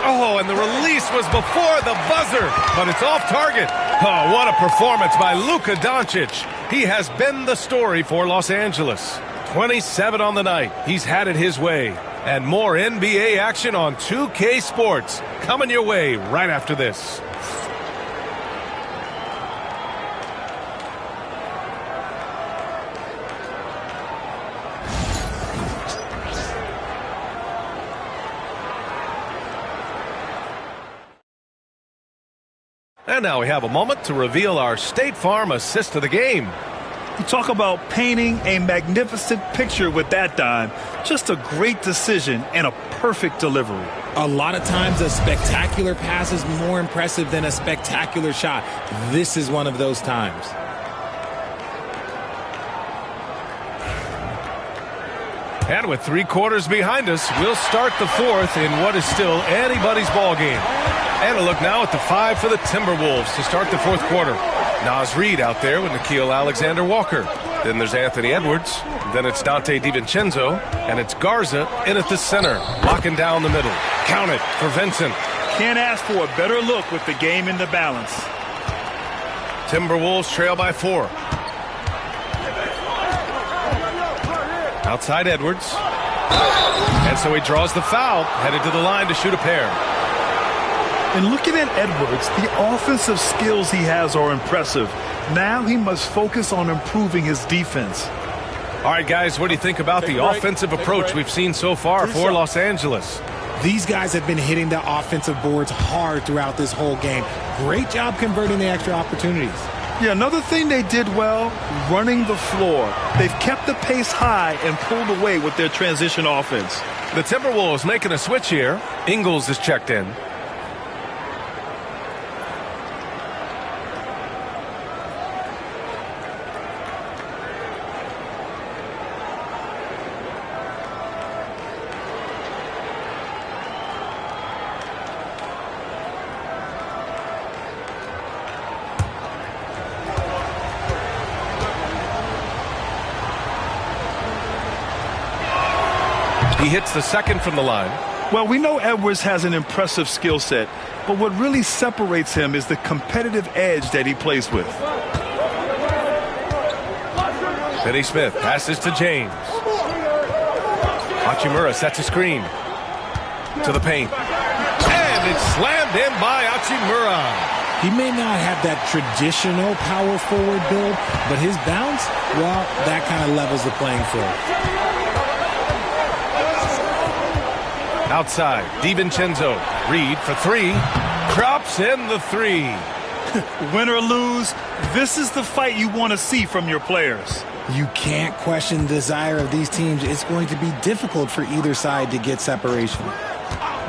Oh, and the release was before the buzzer, but it's off target. Oh, what a performance by Luka Doncic. He has been the story for Los Angeles. 27 on the night. He's had it his way. And more NBA action on 2K Sports coming your way right after this. And now we have a moment to reveal our State Farm assist of the game. You talk about painting a magnificent picture with that dime. Just a great decision and a perfect delivery. A lot of times a spectacular pass is more impressive than a spectacular shot. This is one of those times. And with 3 quarters behind us, we'll start the fourth in what is still anybody's ball game. And a look now at the 5 for the Timberwolves to start the fourth quarter. Naz Reid out there with Nickeil Alexander-Walker. Then there's Anthony Edwards. Then it's Dante DiVincenzo. And it's Garza in at the center, locking down the middle. Count it for Vincent. Can't ask for a better look with the game in the balance. Timberwolves trail by 4. Outside Edwards. And so he draws the foul, headed to the line to shoot a pair. And looking at Edwards, the offensive skills he has are impressive. Now he must focus on improving his defense. All right, guys, what do you think about the offensive approach we've seen so far for Los Angeles? These guys have been hitting the offensive boards hard throughout this whole game. Great job converting the extra opportunities. Yeah, another thing they did well, running the floor. They've kept the pace high and pulled away with their transition offense. The Timberwolves making a switch here. Ingles is checked in. He hits the second from the line. Well, we know Edwards has an impressive skill set, but what really separates him is the competitive edge that he plays with. Finney Smith passes to James. Hachimura sets a screen to the paint. And it's slammed in by Hachimura. He may not have that traditional power forward build, but his bounce, well, that kind of levels the playing field. Outside, DiVincenzo. Reed for three. Drops in the three. Win or lose, this is the fight you want to see from your players. You can't question the desire of these teams. It's going to be difficult for either side to get separation.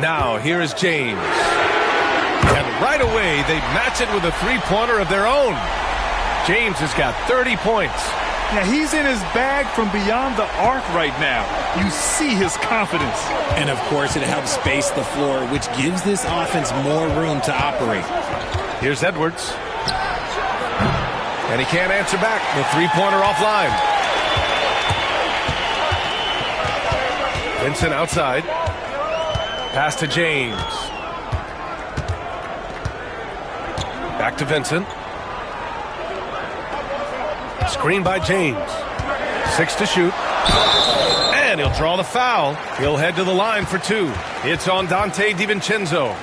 Now, here is James. And right away, they match it with a three-pointer of their own. James has got 30 points. Now, he's in his bag from beyond the arc right now. You see his confidence. And, of course, it helps space the floor, which gives this offense more room to operate. Here's Edwards. And he can't answer back. The three-pointer offline. Vincent outside. Pass to James. Back to Vincent. Screen by James. 6 to shoot. And he'll draw the foul. He'll head to the line for two. It's on Dante DiVincenzo.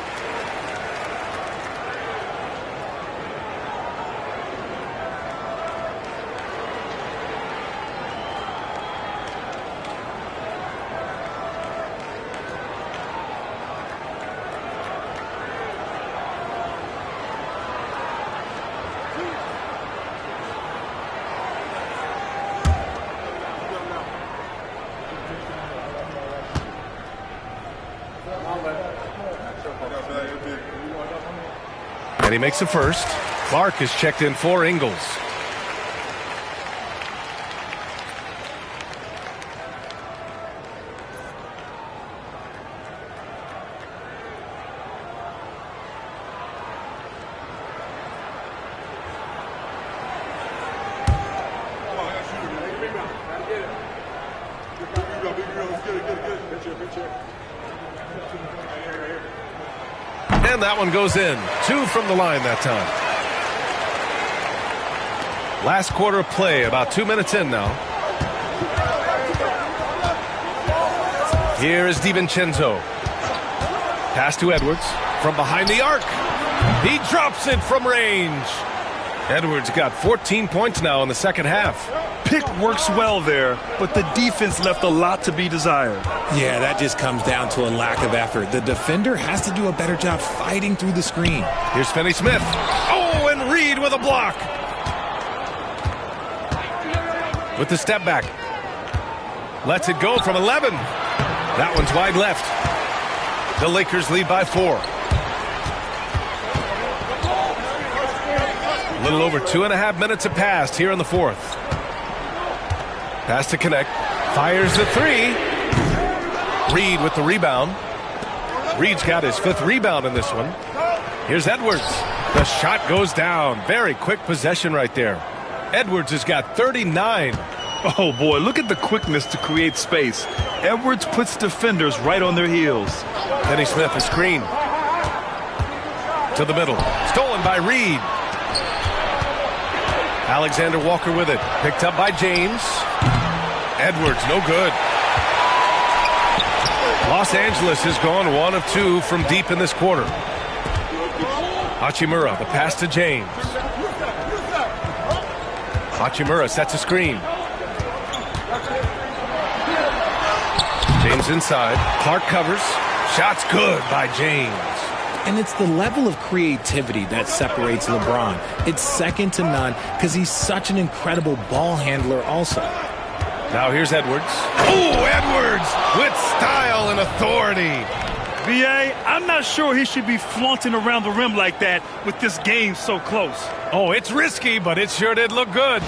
And he makes a first. Clark is checked in for Ingles. And that one goes in. 2 from the line that time. Last quarter of play, about 2 minutes in now. Here is DiVincenzo. Pass to Edwards from behind the arc. He drops it from range. Edwards got 14 points now in the second half. Pick works well there, but the defense left a lot to be desired. Yeah, that just comes down to a lack of effort. The defender has to do a better job fighting through the screen. Here's Finney Smith. Oh, and Reed with a block. With the step back. Lets it go from 11. That one's wide left. The Lakers lead by 4. A little over 2.5 minutes have passed here in the fourth. Pass to Connect. Fires the three. Reed with the rebound. Reed's got his 5th rebound in this one. Here's Edwards. The shot goes down. Very quick possession right there. Edwards has got 39. Oh, boy, look at the quickness to create space. Edwards puts defenders right on their heels. Finney Smith, a screen. To the middle. Stolen by Reed. Alexander Walker with it. Picked up by James. Edwards, no good. Los Angeles has gone 1 of 2 from deep in this quarter. Hachimura, the pass to James. Hachimura sets a screen. James inside. Clark covers. Shot's good by James. And it's the level of creativity that separates LeBron. It's second to none because he's such an incredible ball handler also. Now here's Edwards. Oh, Edwards with style and authority. VA, I'm not sure he should be flaunting around the rim like that with this game so close. Oh, it's risky, but it sure did look good.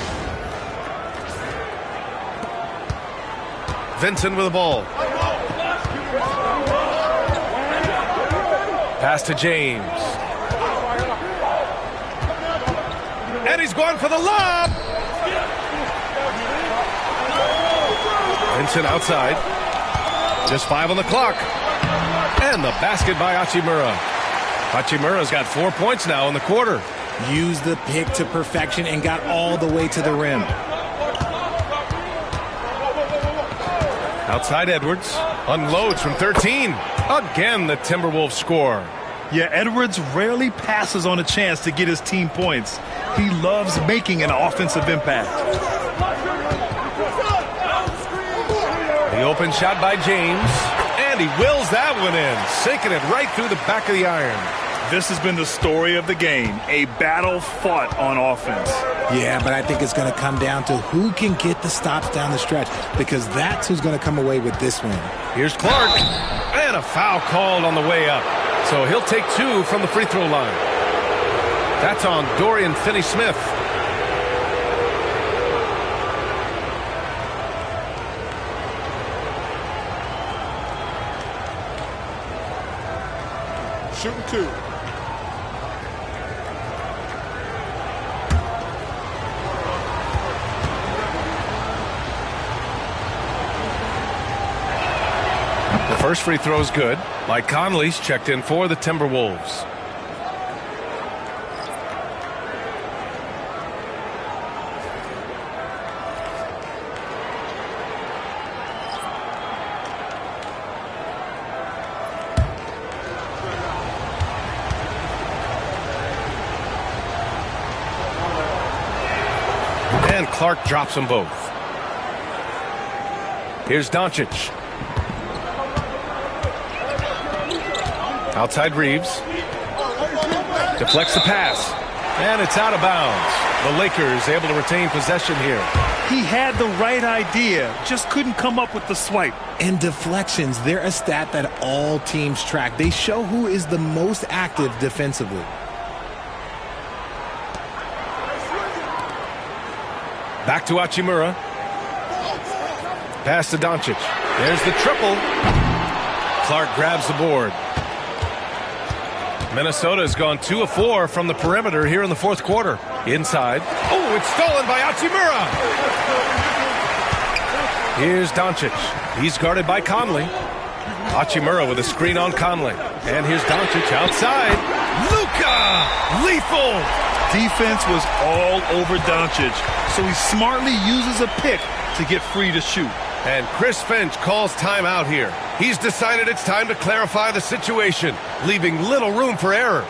Vincent with the ball. Pass to James. And he's going for the lob. Vincent outside. Just 5 on the clock. And the basket by Hachimura. Hachimura's got 4 points now in the quarter. Used the pick to perfection and got all the way to the rim. Outside Edwards. Unloads from 13. Again, the Timberwolves score. Yeah, Edwards rarely passes on a chance to get his team points. He loves making an offensive impact. The open shot by James. And he wills that one in, sinking it right through the back of the iron. This has been the story of the game, a battle fought on offense. Yeah, but I think it's going to come down to who can get the stops down the stretch, because that's who's going to come away with this win. Here's Clark, and a foul called on the way up. So he'll take 2 from the free throw line. That's on Dorian Finney-Smith. Shooting 2. The first free throw is good. Mike Conley's checked in for the Timberwolves. And Clark drops them both. Here's Doncic. Outside Reeves. Deflects the pass. And it's out of bounds. The Lakers able to retain possession here. He had the right idea, just couldn't come up with the swipe. And deflections, they're a stat that all teams track. They show who is the most active defensively. Back to Hachimura. Pass to Doncic. There's the triple. Clark grabs the board. Minnesota has gone 2 of 4 from the perimeter here in the fourth quarter. Inside. Oh, it's stolen by Hachimura. Here's Doncic. He's guarded by Conley. Hachimura with a screen on Conley. And here's Doncic outside. Luka! Lethal! Defense was all over Doncic, so he smartly uses a pick to get free to shoot. And Chris Finch calls timeout here. He's decided it's time to clarify the situation, leaving little room for error.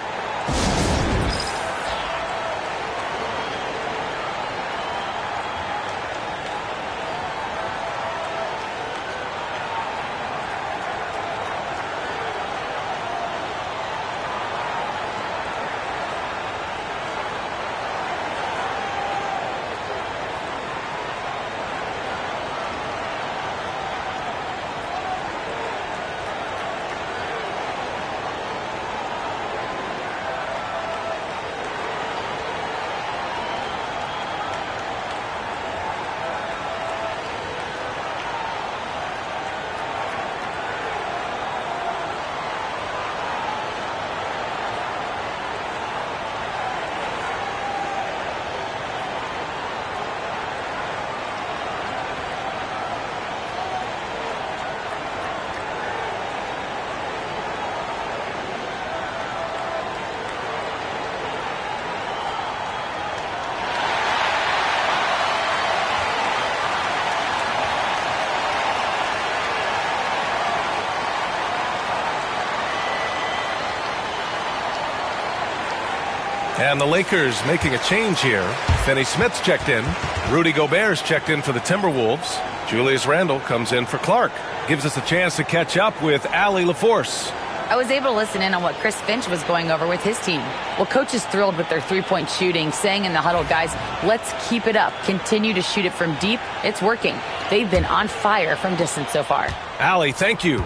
And the Lakers making a change here. Finney Smith's checked in. Rudy Gobert's checked in for the Timberwolves. Julius Randle comes in for Clark. Gives us a chance to catch up with Allie LaForce. I was able to listen in on what Chris Finch was going over with his team. Well, coach is thrilled with their three-point shooting, saying in the huddle, guys, let's keep it up. Continue to shoot it from deep. It's working. They've been on fire from distance so far. Allie, thank you.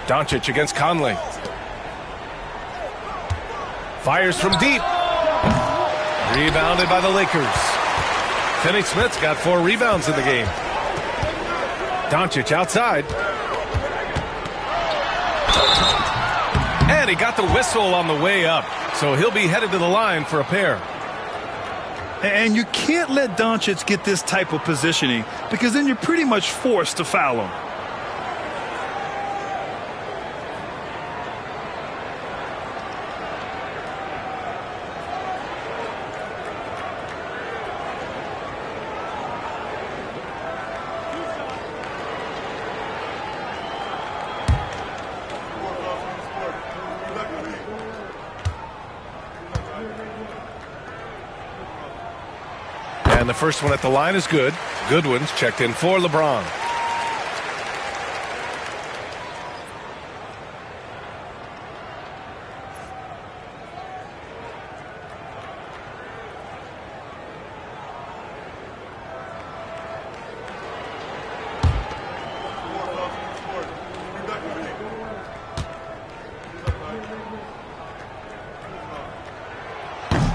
Doncic against Conley. Fires from deep. Rebounded by the Lakers. Finney Smith's got 4 rebounds in the game. Doncic outside. And he got the whistle on the way up. So he'll be headed to the line for a pair. And you can't let Doncic get this type of positioning because then you're pretty much forced to foul him. And the first one at the line is good. Goodwin's checked in for LeBron.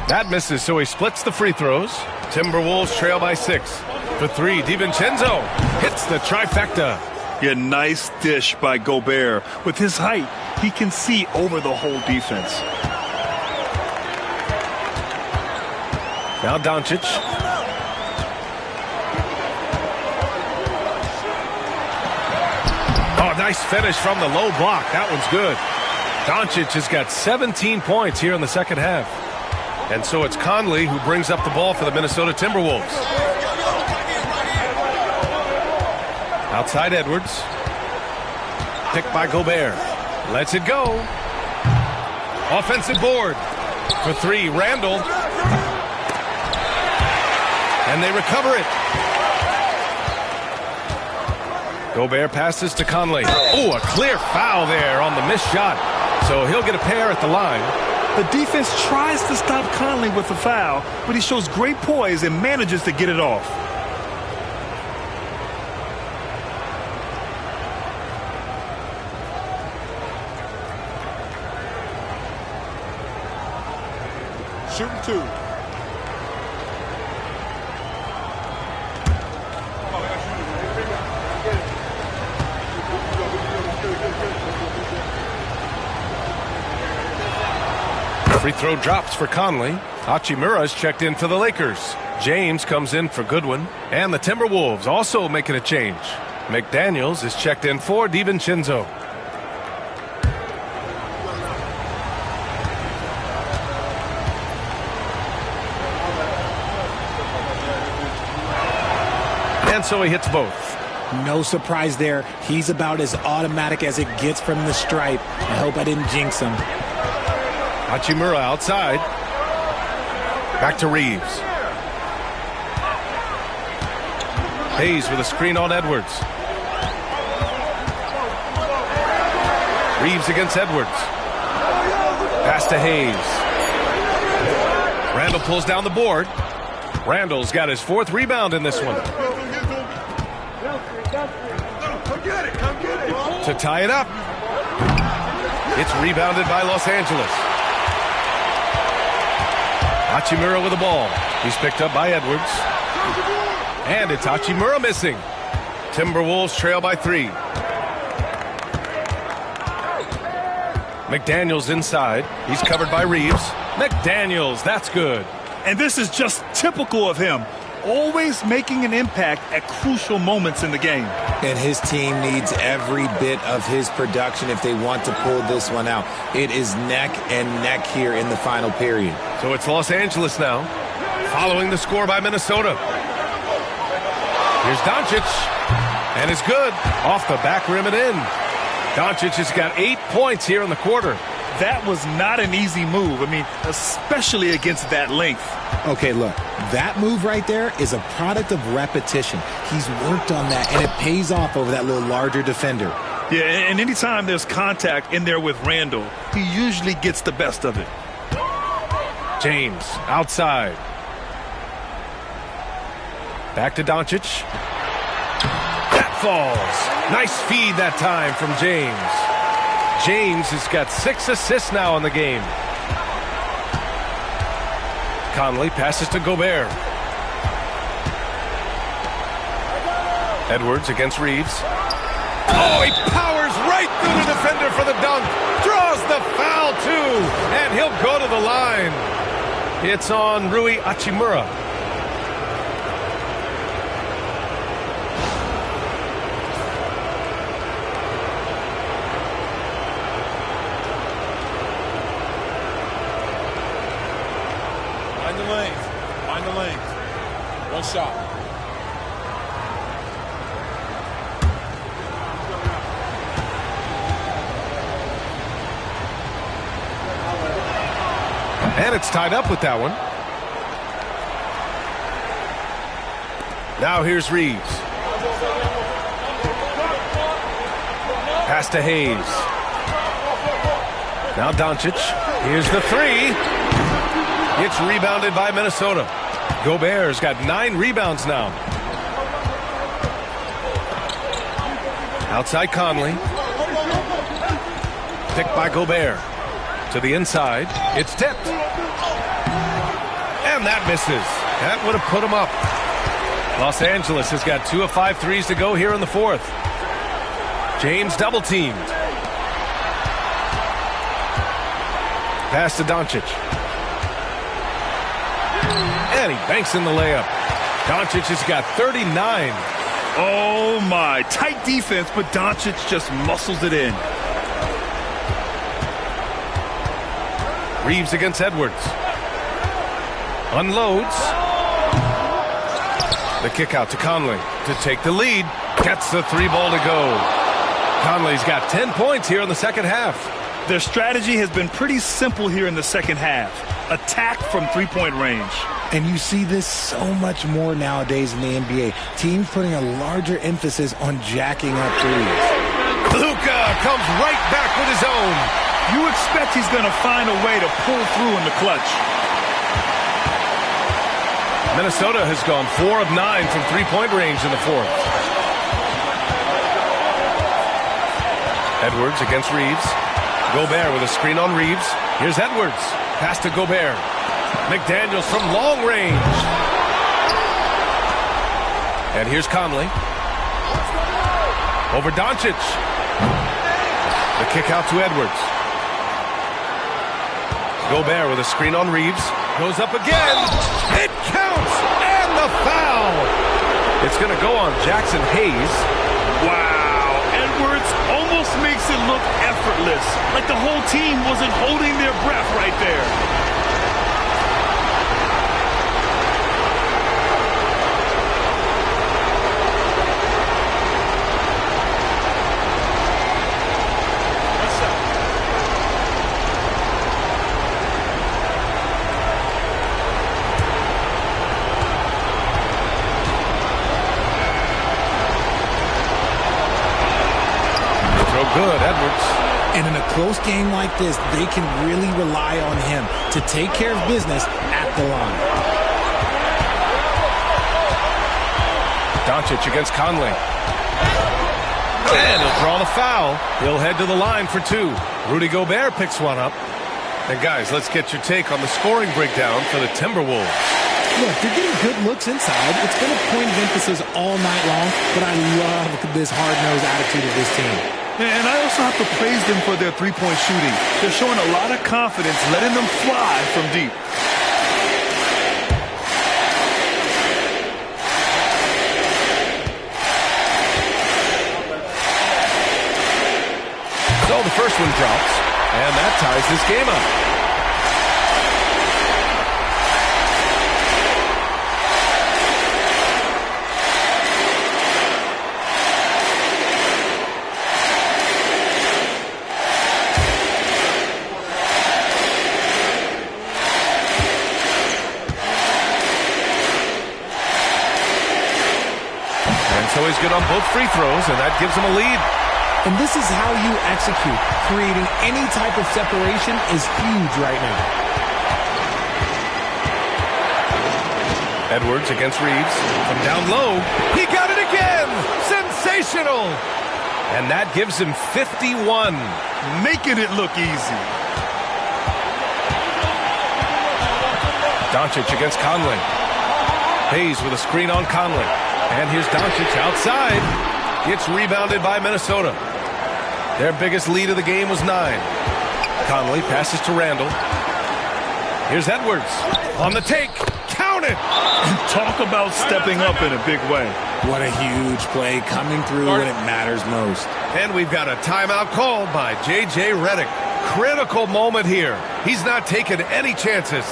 That misses, so he splits the free throws. Timberwolves trail by 6. For 3, DiVincenzo hits the trifecta. Yeah, nice dish by Gobert. With his height, he can see over the whole defense. Now Doncic. Oh, nice finish from the low block. That one's good. Doncic has got 17 points here in the second half. And so it's Conley who brings up the ball for the Minnesota Timberwolves. Outside Edwards. Picked by Gobert. Lets it go. Offensive board. For 3, Randle. And they recover it. Gobert passes to Conley. Oh, a clear foul there on the missed shot. So he'll get a pair at the line. The defense tries to stop Conley with the foul, but he shows great poise and manages to get it off. Shooting 2. Free throw drops for Conley. Hachimura's checked in for the Lakers. James comes in for Goodwin. And the Timberwolves also making a change. McDaniels is checked in for DiVincenzo. And so he hits both. No surprise there. He's about as automatic as it gets from the stripe. I hope I didn't jinx him. Hachimura outside. Back to Reeves. Hayes with a screen on Edwards. Reeves against Edwards. Pass to Hayes. Randle pulls down the board. Randle's got his 4th rebound in this one. To tie it up. It's rebounded by Los Angeles. Hachimura with the ball. He's picked up by Edwards. And it's Hachimura missing. Timberwolves trail by 3. McDaniels inside. He's covered by Reeves. McDaniels, that's good. And this is just typical of him. Always making an impact at crucial moments in the game. And his team needs every bit of his production if they want to pull this one out. It is neck and neck here in the final period. So it's Los Angeles now, following the score by Minnesota. Here's Doncic, and it's good. Off the back rim and in. Doncic has got 8 points here in the quarter. That was not an easy move. I mean, especially against that length. Okay, look, that move right there is a product of repetition. He's worked on that, and it pays off over that little larger defender. Yeah, and anytime there's contact in there with Randall, he usually gets the best of it. James outside. Back to Doncic. That falls. Nice feed that time from James. James has got 6 assists now in the game. Conley passes to Gobert. Edwards against Reeves. Oh, he powers right through the defender for the dunk. Draws the foul, too. And he'll go to the line. It's on Rui Hachimura. Find the lanes. One shot. And it's tied up with that one. Now here's Reeves. Pass to Hayes. Now Doncic. Here's the three. It's rebounded by Minnesota. Gobert's got 9 rebounds now. Outside Conley. Picked by Gobert. To the inside. It's tipped. And that misses. That would have put him up. Los Angeles has got 2 of 5 threes to go here in the fourth. James double teamed. Pass to Doncic. And he banks in the layup. Doncic has got 39. Oh, my. Tight defense, but Doncic just muscles it in. Reeves against Edwards. Unloads. The kick out to Conley to take the lead. Gets the 3-ball to go. Conley's got 10 points here in the second half. Their strategy has been pretty simple here in the second half. Attack from three-point range. And you see this so much more nowadays in the NBA. Teams putting a larger emphasis on jacking up threes. Luka comes right back with his own. You expect he's going to find a way to pull through in the clutch. Minnesota has gone 4 of 9 from three-point range in the fourth. Edwards against Reeves. Gobert with a screen on Reeves. Here's Edwards. Pass to Gobert. McDaniels from long range. And here's Conley. Over Doncic. The kick out to Edwards. Gobert with a screen on Reeves. Goes up again. It counts. And the foul. It's going to go on Jackson Hayes. Wow. Edwards almost makes it look effortless. Like the whole team wasn't holding their breath right there. Good, Edwards. And in a close game like this, they can really rely on him to take care of business at the line. Doncic against Conley. And he'll draw the foul. He'll head to the line for 2. Rudy Gobert picks one up. And guys, let's get your take on the scoring breakdown for the Timberwolves. Look, they're getting good looks inside. It's been a point of emphasis all night long, but I love this hard-nosed attitude of this team. And I also have to praise them for their three-point shooting. They're showing a lot of confidence, letting them fly from deep. So the first one drops, and that ties this game up. good on both free throws, and that gives him a lead. And this is how you execute. Creating any type of separation is huge right now. Edwards against Reeves. From down low, he got it again! Sensational! And that gives him 51. Making it look easy. Doncic against Conley. Hayes with a screen on Conley. And here's Doncic outside. Gets rebounded by Minnesota. Their biggest lead of the game was 9. Conley passes to Randall. Here's Edwards on the take. Count it! Talk about stepping up in a big way. What a huge play coming through when it matters most. And we've got a timeout called by J.J. Redick. Critical moment here. He's not taking any chances.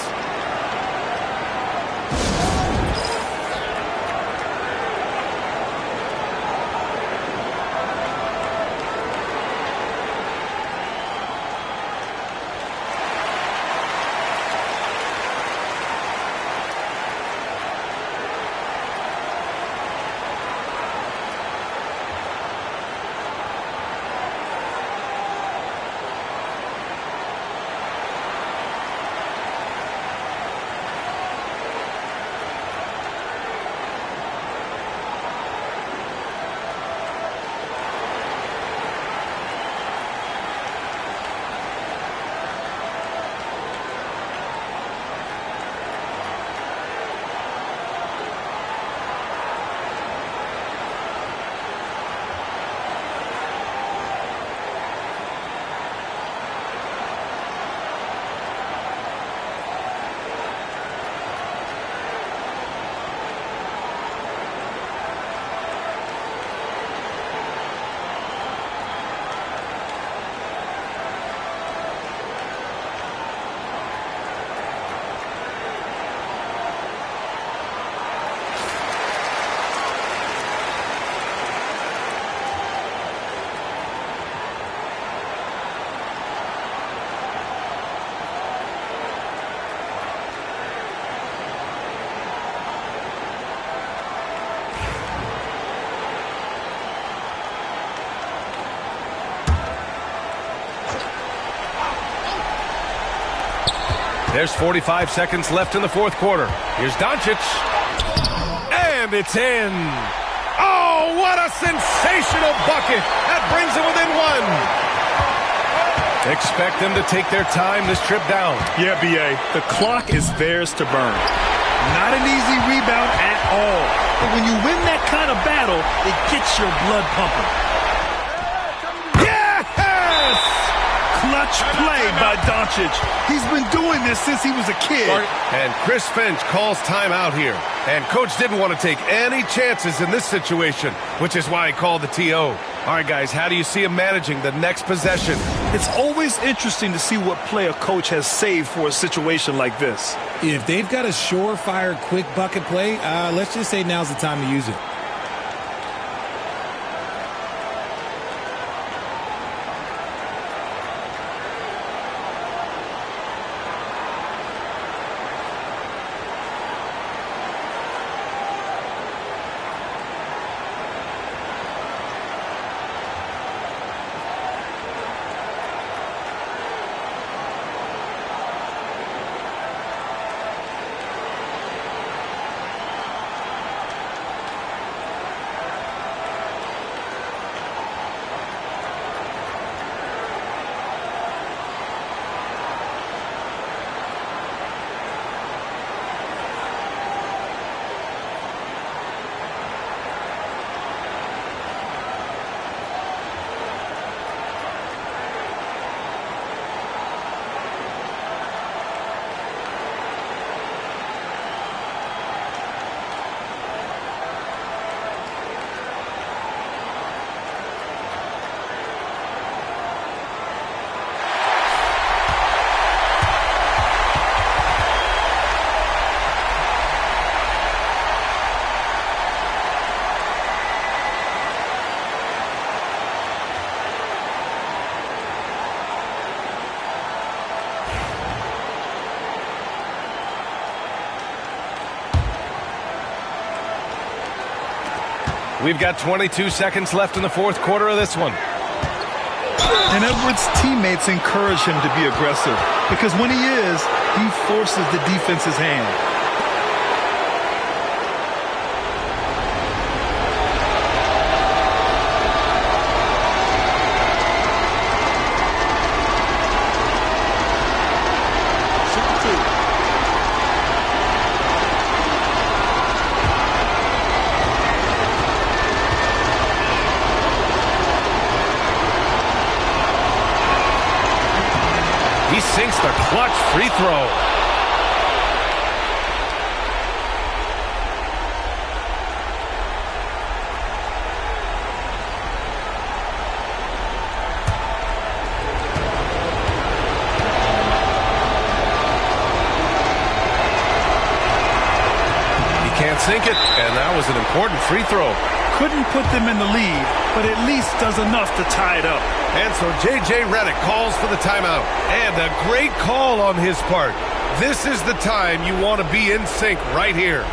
There's 45 seconds left in the fourth quarter. Here's Doncic. And it's in. Oh, what a sensational bucket. That brings them within one. Expect them to take their time this trip down. Yeah, B.A., the clock is theirs to burn. Not an easy rebound at all. But when you win that kind of battle, it gets your blood pumping. Clutch play by Doncic. He's been doing this since he was a kid. And Chris Finch calls timeout here. And Coach didn't want to take any chances in this situation, which is why he called the TO. All right, guys, how do you see him managing the next possession? It's always interesting to see what play a coach has saved for a situation like this. If they've got a surefire quick bucket play, let's just say now's the time to use it. We've got 22 seconds left in the fourth quarter of this one. And Edwards' teammates encourage him to be aggressive because when he is, he forces the defense's hand. He sinks the clutch free throw. He can't sink it, and that was an important free throw. Couldn't put them in the lead, but at least does enough to tie it up. And so J.J. Redick calls for the timeout. And a great call on his part. This is the time you want to be in sync right here.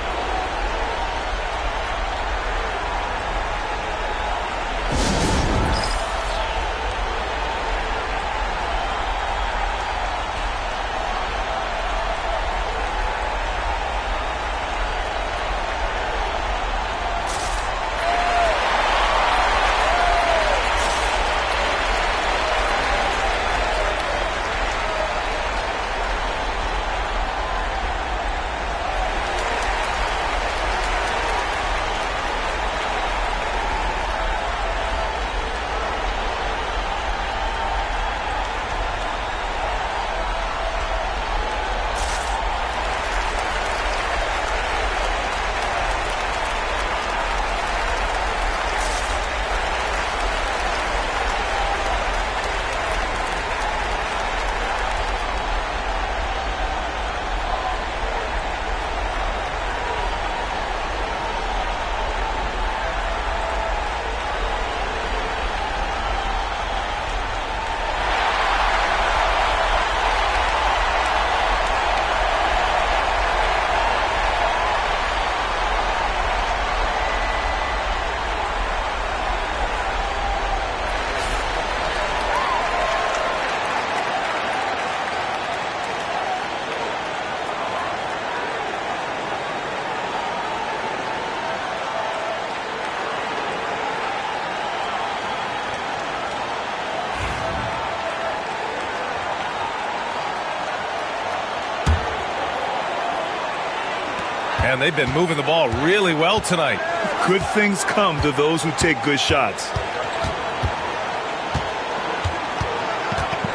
And they've been moving the ball really well tonight. Good things come to those who take good shots.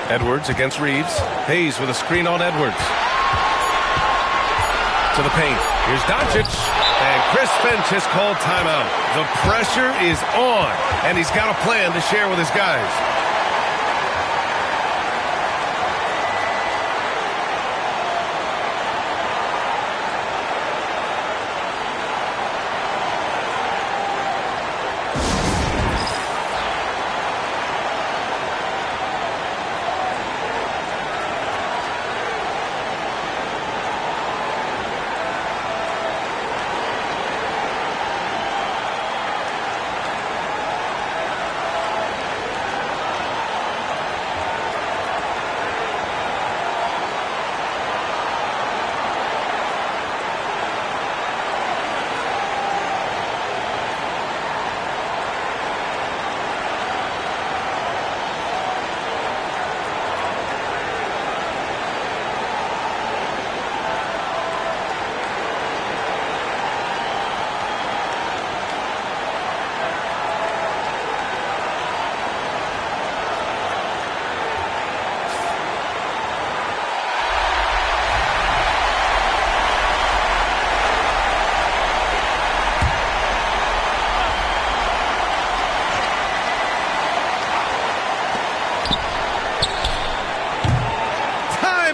Edwards against Reeves. Hayes with a screen on Edwards. To the paint. Here's Doncic. And Chris Finch has called timeout. The pressure is on, and he's got a plan to share with his guys.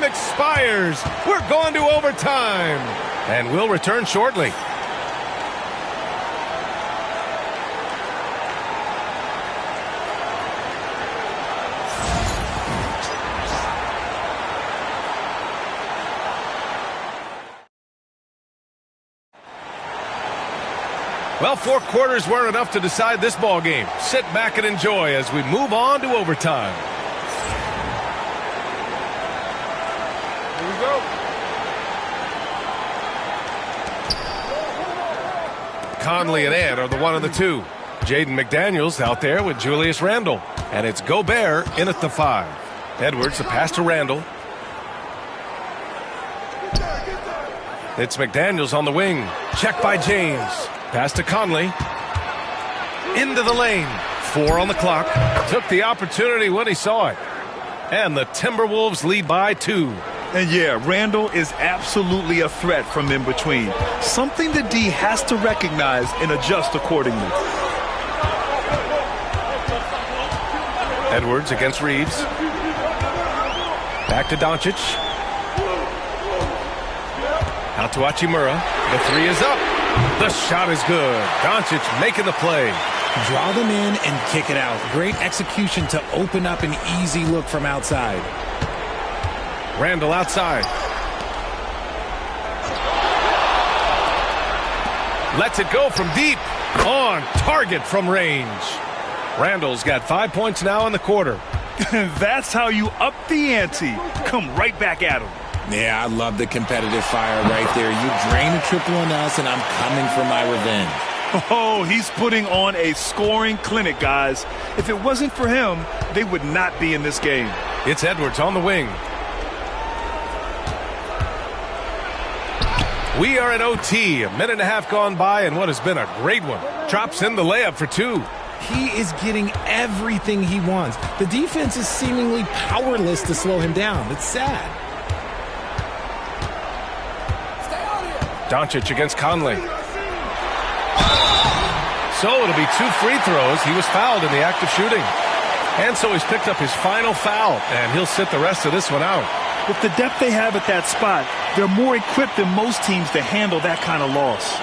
Expires. We're going to overtime. And we'll return shortly. Well, 4 quarters weren't enough to decide this ball game. Sit back and enjoy as we move on to overtime. Here we go. Conley and Ant are the 1 and the 2. Jaden McDaniels out there with Julius Randle. And it's Gobert in at the 5. Edwards, a pass to Randle. It's McDaniels on the wing. Check by James. Pass to Conley. Into the lane. 4 on the clock. Took the opportunity when he saw it. And the Timberwolves lead by 2. And yeah, Randle is absolutely a threat from in between. Something the D has to recognize and adjust accordingly. Edwards against Reeves. Back to Doncic. Out to Hachimura. The 3 is up. The shot is good. Doncic making the play. Draw them in and kick it out. Great execution to open up an easy look from outside. Randle outside. Lets it go from deep. On target from range. Randle's got 5 points now in the quarter. That's how you up the ante. Come right back at him. Yeah, I love the competitive fire right there. You drain a triple on us, and I'm coming for my revenge. Oh, he's putting on a scoring clinic, guys. If it wasn't for him, they would not be in this game. It's Edwards on the wing. We are at OT. A minute and a half gone by, and what has been a great one. Drops in the layup for 2. He is getting everything he wants. The defense is seemingly powerless to slow him down. It's sad. Doncic against Conley. So it'll be 2 free throws. He was fouled in the act of shooting. And so he's picked up his final foul, and he'll sit the rest of this one out. With the depth they have at that spot, they're more equipped than most teams to handle that kind of loss.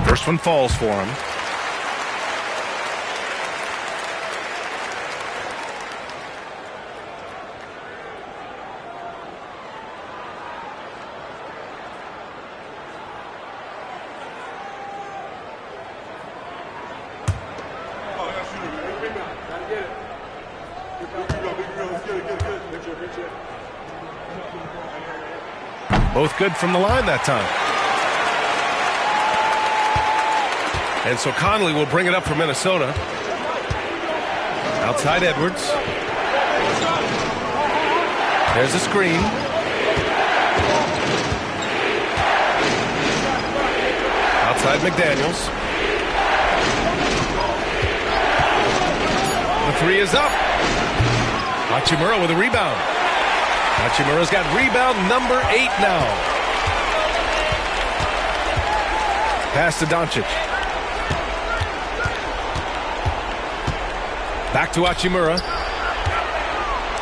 First one falls for him. Both good from the line that time. And so Conley will bring it up for Minnesota. Outside Edwards. There's a screen. Outside McDaniels. The 3 is up. Hachimura with a rebound. Hachimura's got rebound number 8 now. Pass to Doncic. Back to Hachimura.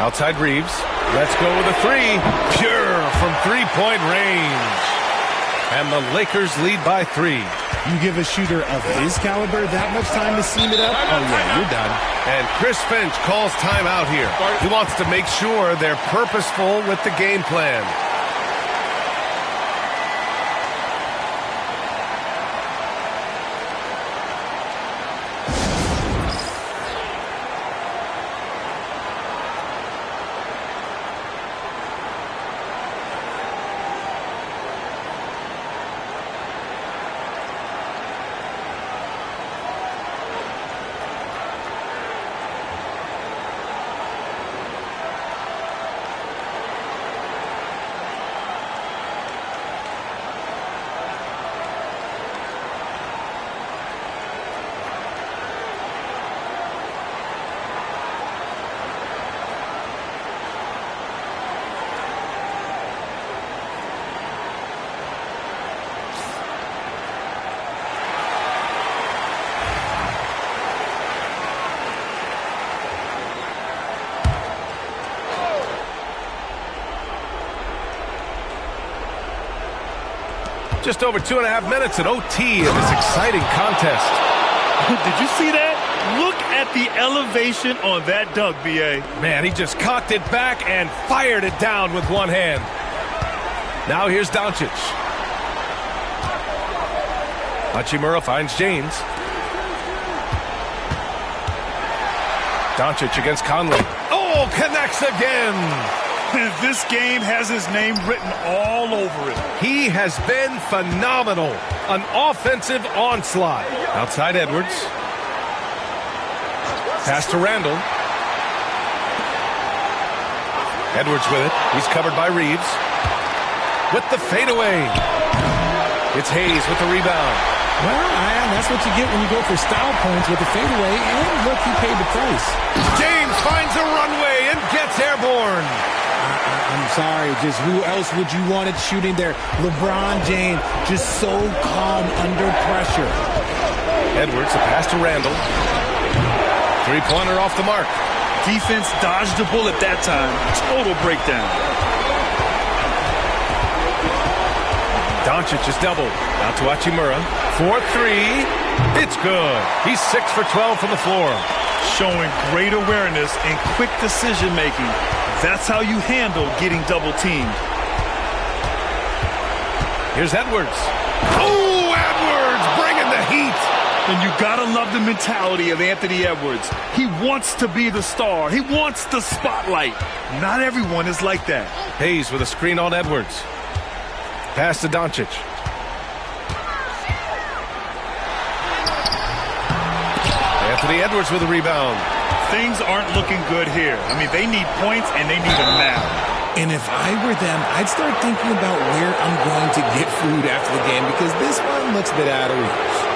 Outside Reeves. Let's go with a 3. Pure from 3-point range. And the Lakers lead by 3. You give a shooter of his caliber that much time to seam it up? Oh, yeah, you're done. And Chris Finch calls timeout here. He wants to make sure they're purposeful with the game plan. Just over 2.5 minutes at OT in this exciting contest. Did you see that? Look at the elevation on that dunk, B.A. Man, he just cocked it back and fired it down with one hand. Now here's Doncic. Hachimura finds James. Doncic against Conley. Oh, connects again. This game has his name written all over it. He has been phenomenal. An offensive onslaught. Outside Edwards. Pass to Randall. Edwards with it. He's covered by Reeves. With the fadeaway. It's Hayes with the rebound. Well, that's what you get when you go for style points with the fadeaway. And look, he paid the price. James finds a runway and gets airborne. I'm sorry, just who else would you want it shooting there? LeBron James, just so calm under pressure. Edwards, a pass to Randall. Three-pointer off the mark. Defense dodged the bullet that time. Total breakdown. Doncic is doubled. Out to Hachimura. 4-3. It's good. He's 6 for 12 from the floor. Showing great awareness and quick decision-making. That's how you handle getting double-teamed. Here's Edwards. Oh, Edwards bringing the heat. And you gotta love the mentality of Anthony Edwards. He wants to be the star. He wants the spotlight. Not everyone is like that. Hayes with a screen on Edwards. Pass to Doncic. Anthony Edwards with a rebound. Things aren't looking good here. I mean, they need points, and they need them now. And if I were them, I'd start thinking about where I'm going to get food after the game because this one looks a bit out of reach.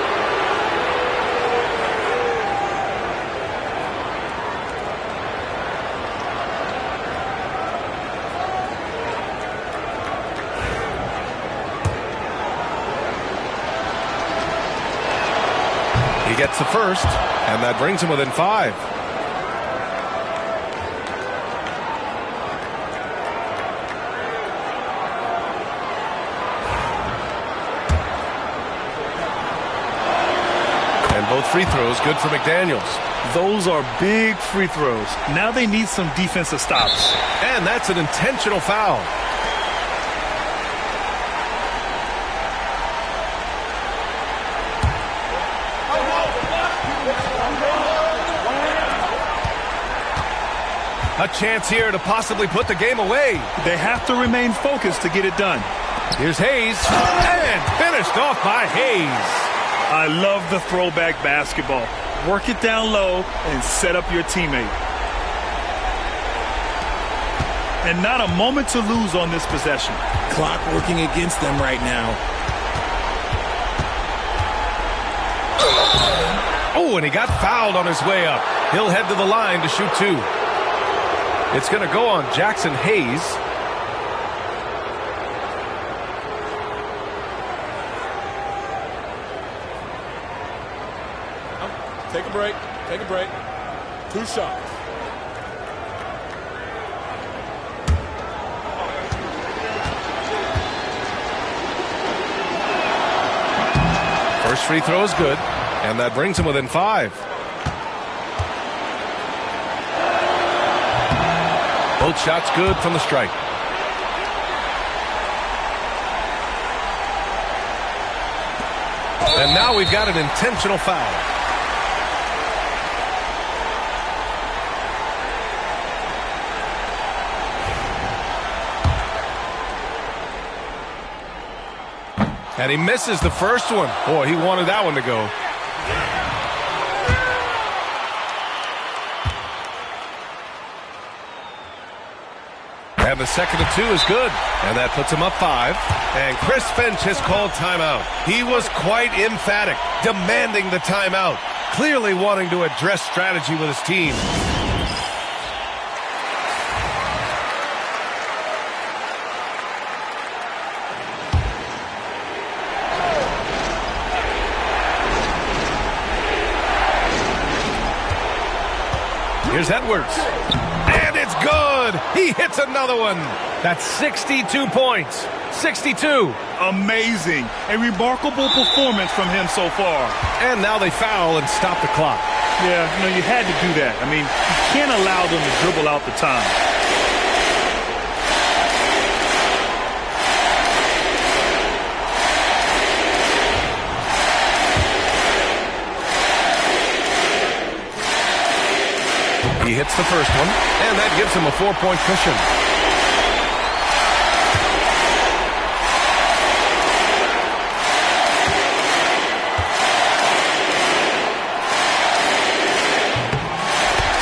He gets the first, and that brings him within 5. And both free throws good for McDaniels. Those are big free throws. Now they need some defensive stops. And that's an intentional foul. A chance here to possibly put the game away. They have to remain focused to get it done. Here's Hayes, and finished off by Hayes. I love the throwback basketball. Work it down low and set up your teammate. And not a moment to lose on this possession. Clock working against them right now. Oh, and he got fouled on his way up. He'll head to the line to shoot 2. It's going to go on Jackson Hayes. Take a break. Take a break. 2 shots. First free throw is good, and that brings him within 5. Both shots good from the stripe. And now we've got an intentional foul. And he misses the first one. Boy, he wanted that one to go. And the second of 2 is good. And that puts him up 5. And Chris Finch has called timeout. He was quite emphatic, demanding the timeout. Clearly wanting to address strategy with his team. Here's Edwards. And it's It's good. He hits another one. That's 62 points. 62. Amazing. A remarkable performance from him so far. And now they foul and stop the clock. Yeah, you had to do that. I mean, you can't allow them to dribble out the time. He hits the first one, and that gives him a 4-point cushion.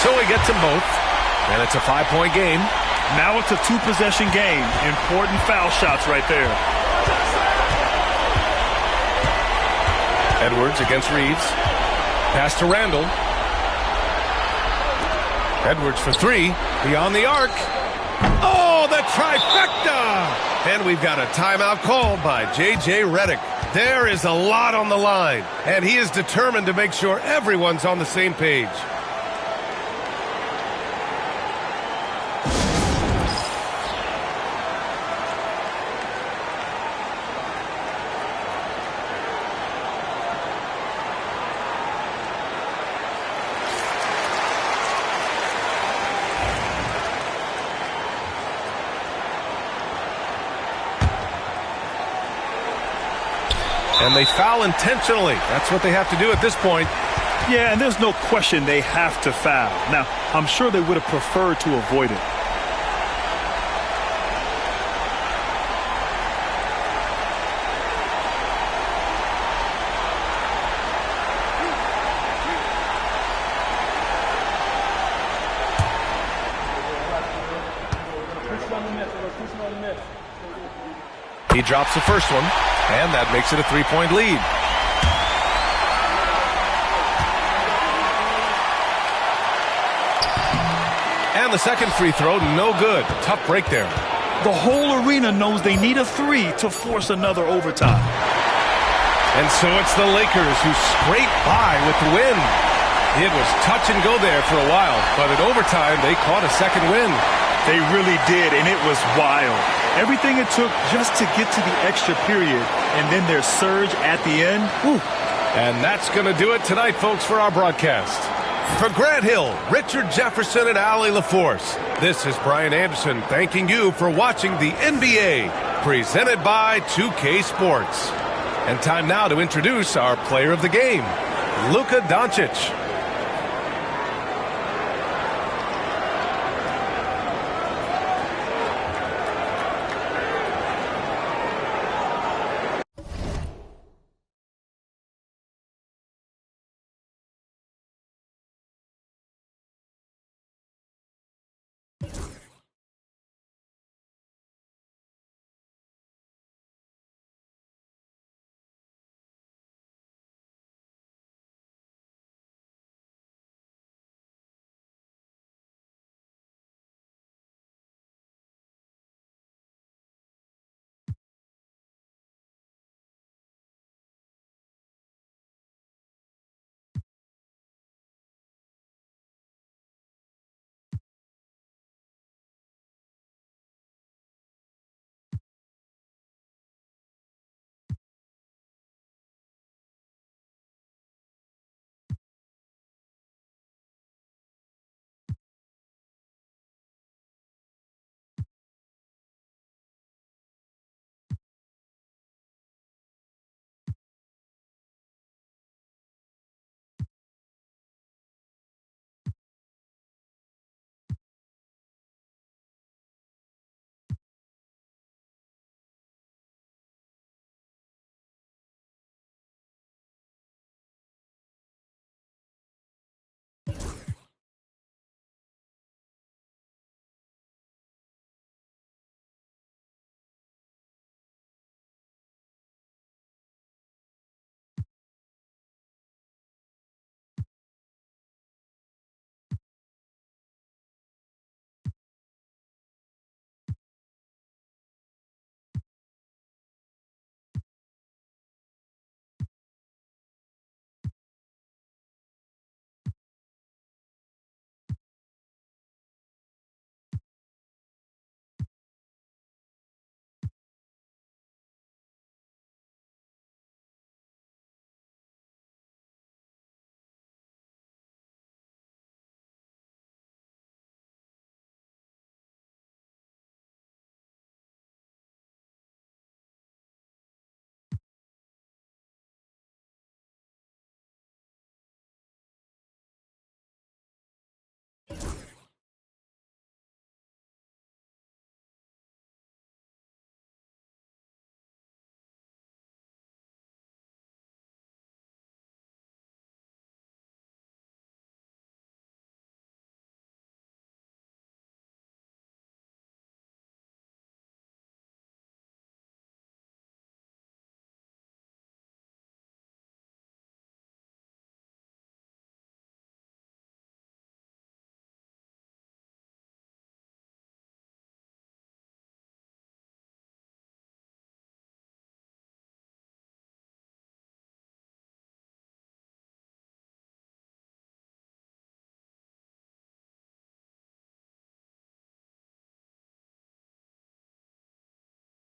So he gets them both, and it's a 5-point game. Now it's a 2-possession game. Important foul shots right there. Edwards against Reeves. Pass to Randall. Edwards for 3, beyond the arc. Oh, the trifecta! And we've got a timeout called by J.J. Redick. There is a lot on the line, and he is determined to make sure everyone's on the same page. And they foul intentionally. That's what they have to do at this point. Yeah, and there's no question they have to foul. Now, I'm sure they would have preferred to avoid it. He drops the first one, and that makes it a 3-point lead. And the second free throw, no good. Tough break there. The whole arena knows they need a 3 to force another overtime. And so it's the Lakers who scrape by with the win. It was touch and go there for a while, but at overtime, they caught a second win. They really did, and it was wild. Everything it took just to get to the extra period, and then their surge at the end. Whew. And that's going to do it tonight, folks, for our broadcast. For Grant Hill, Richard Jefferson, and Allie LaForce, this is Brian Anderson thanking you for watching the NBA, presented by 2K Sports. And time now to introduce our player of the game, Luka Doncic.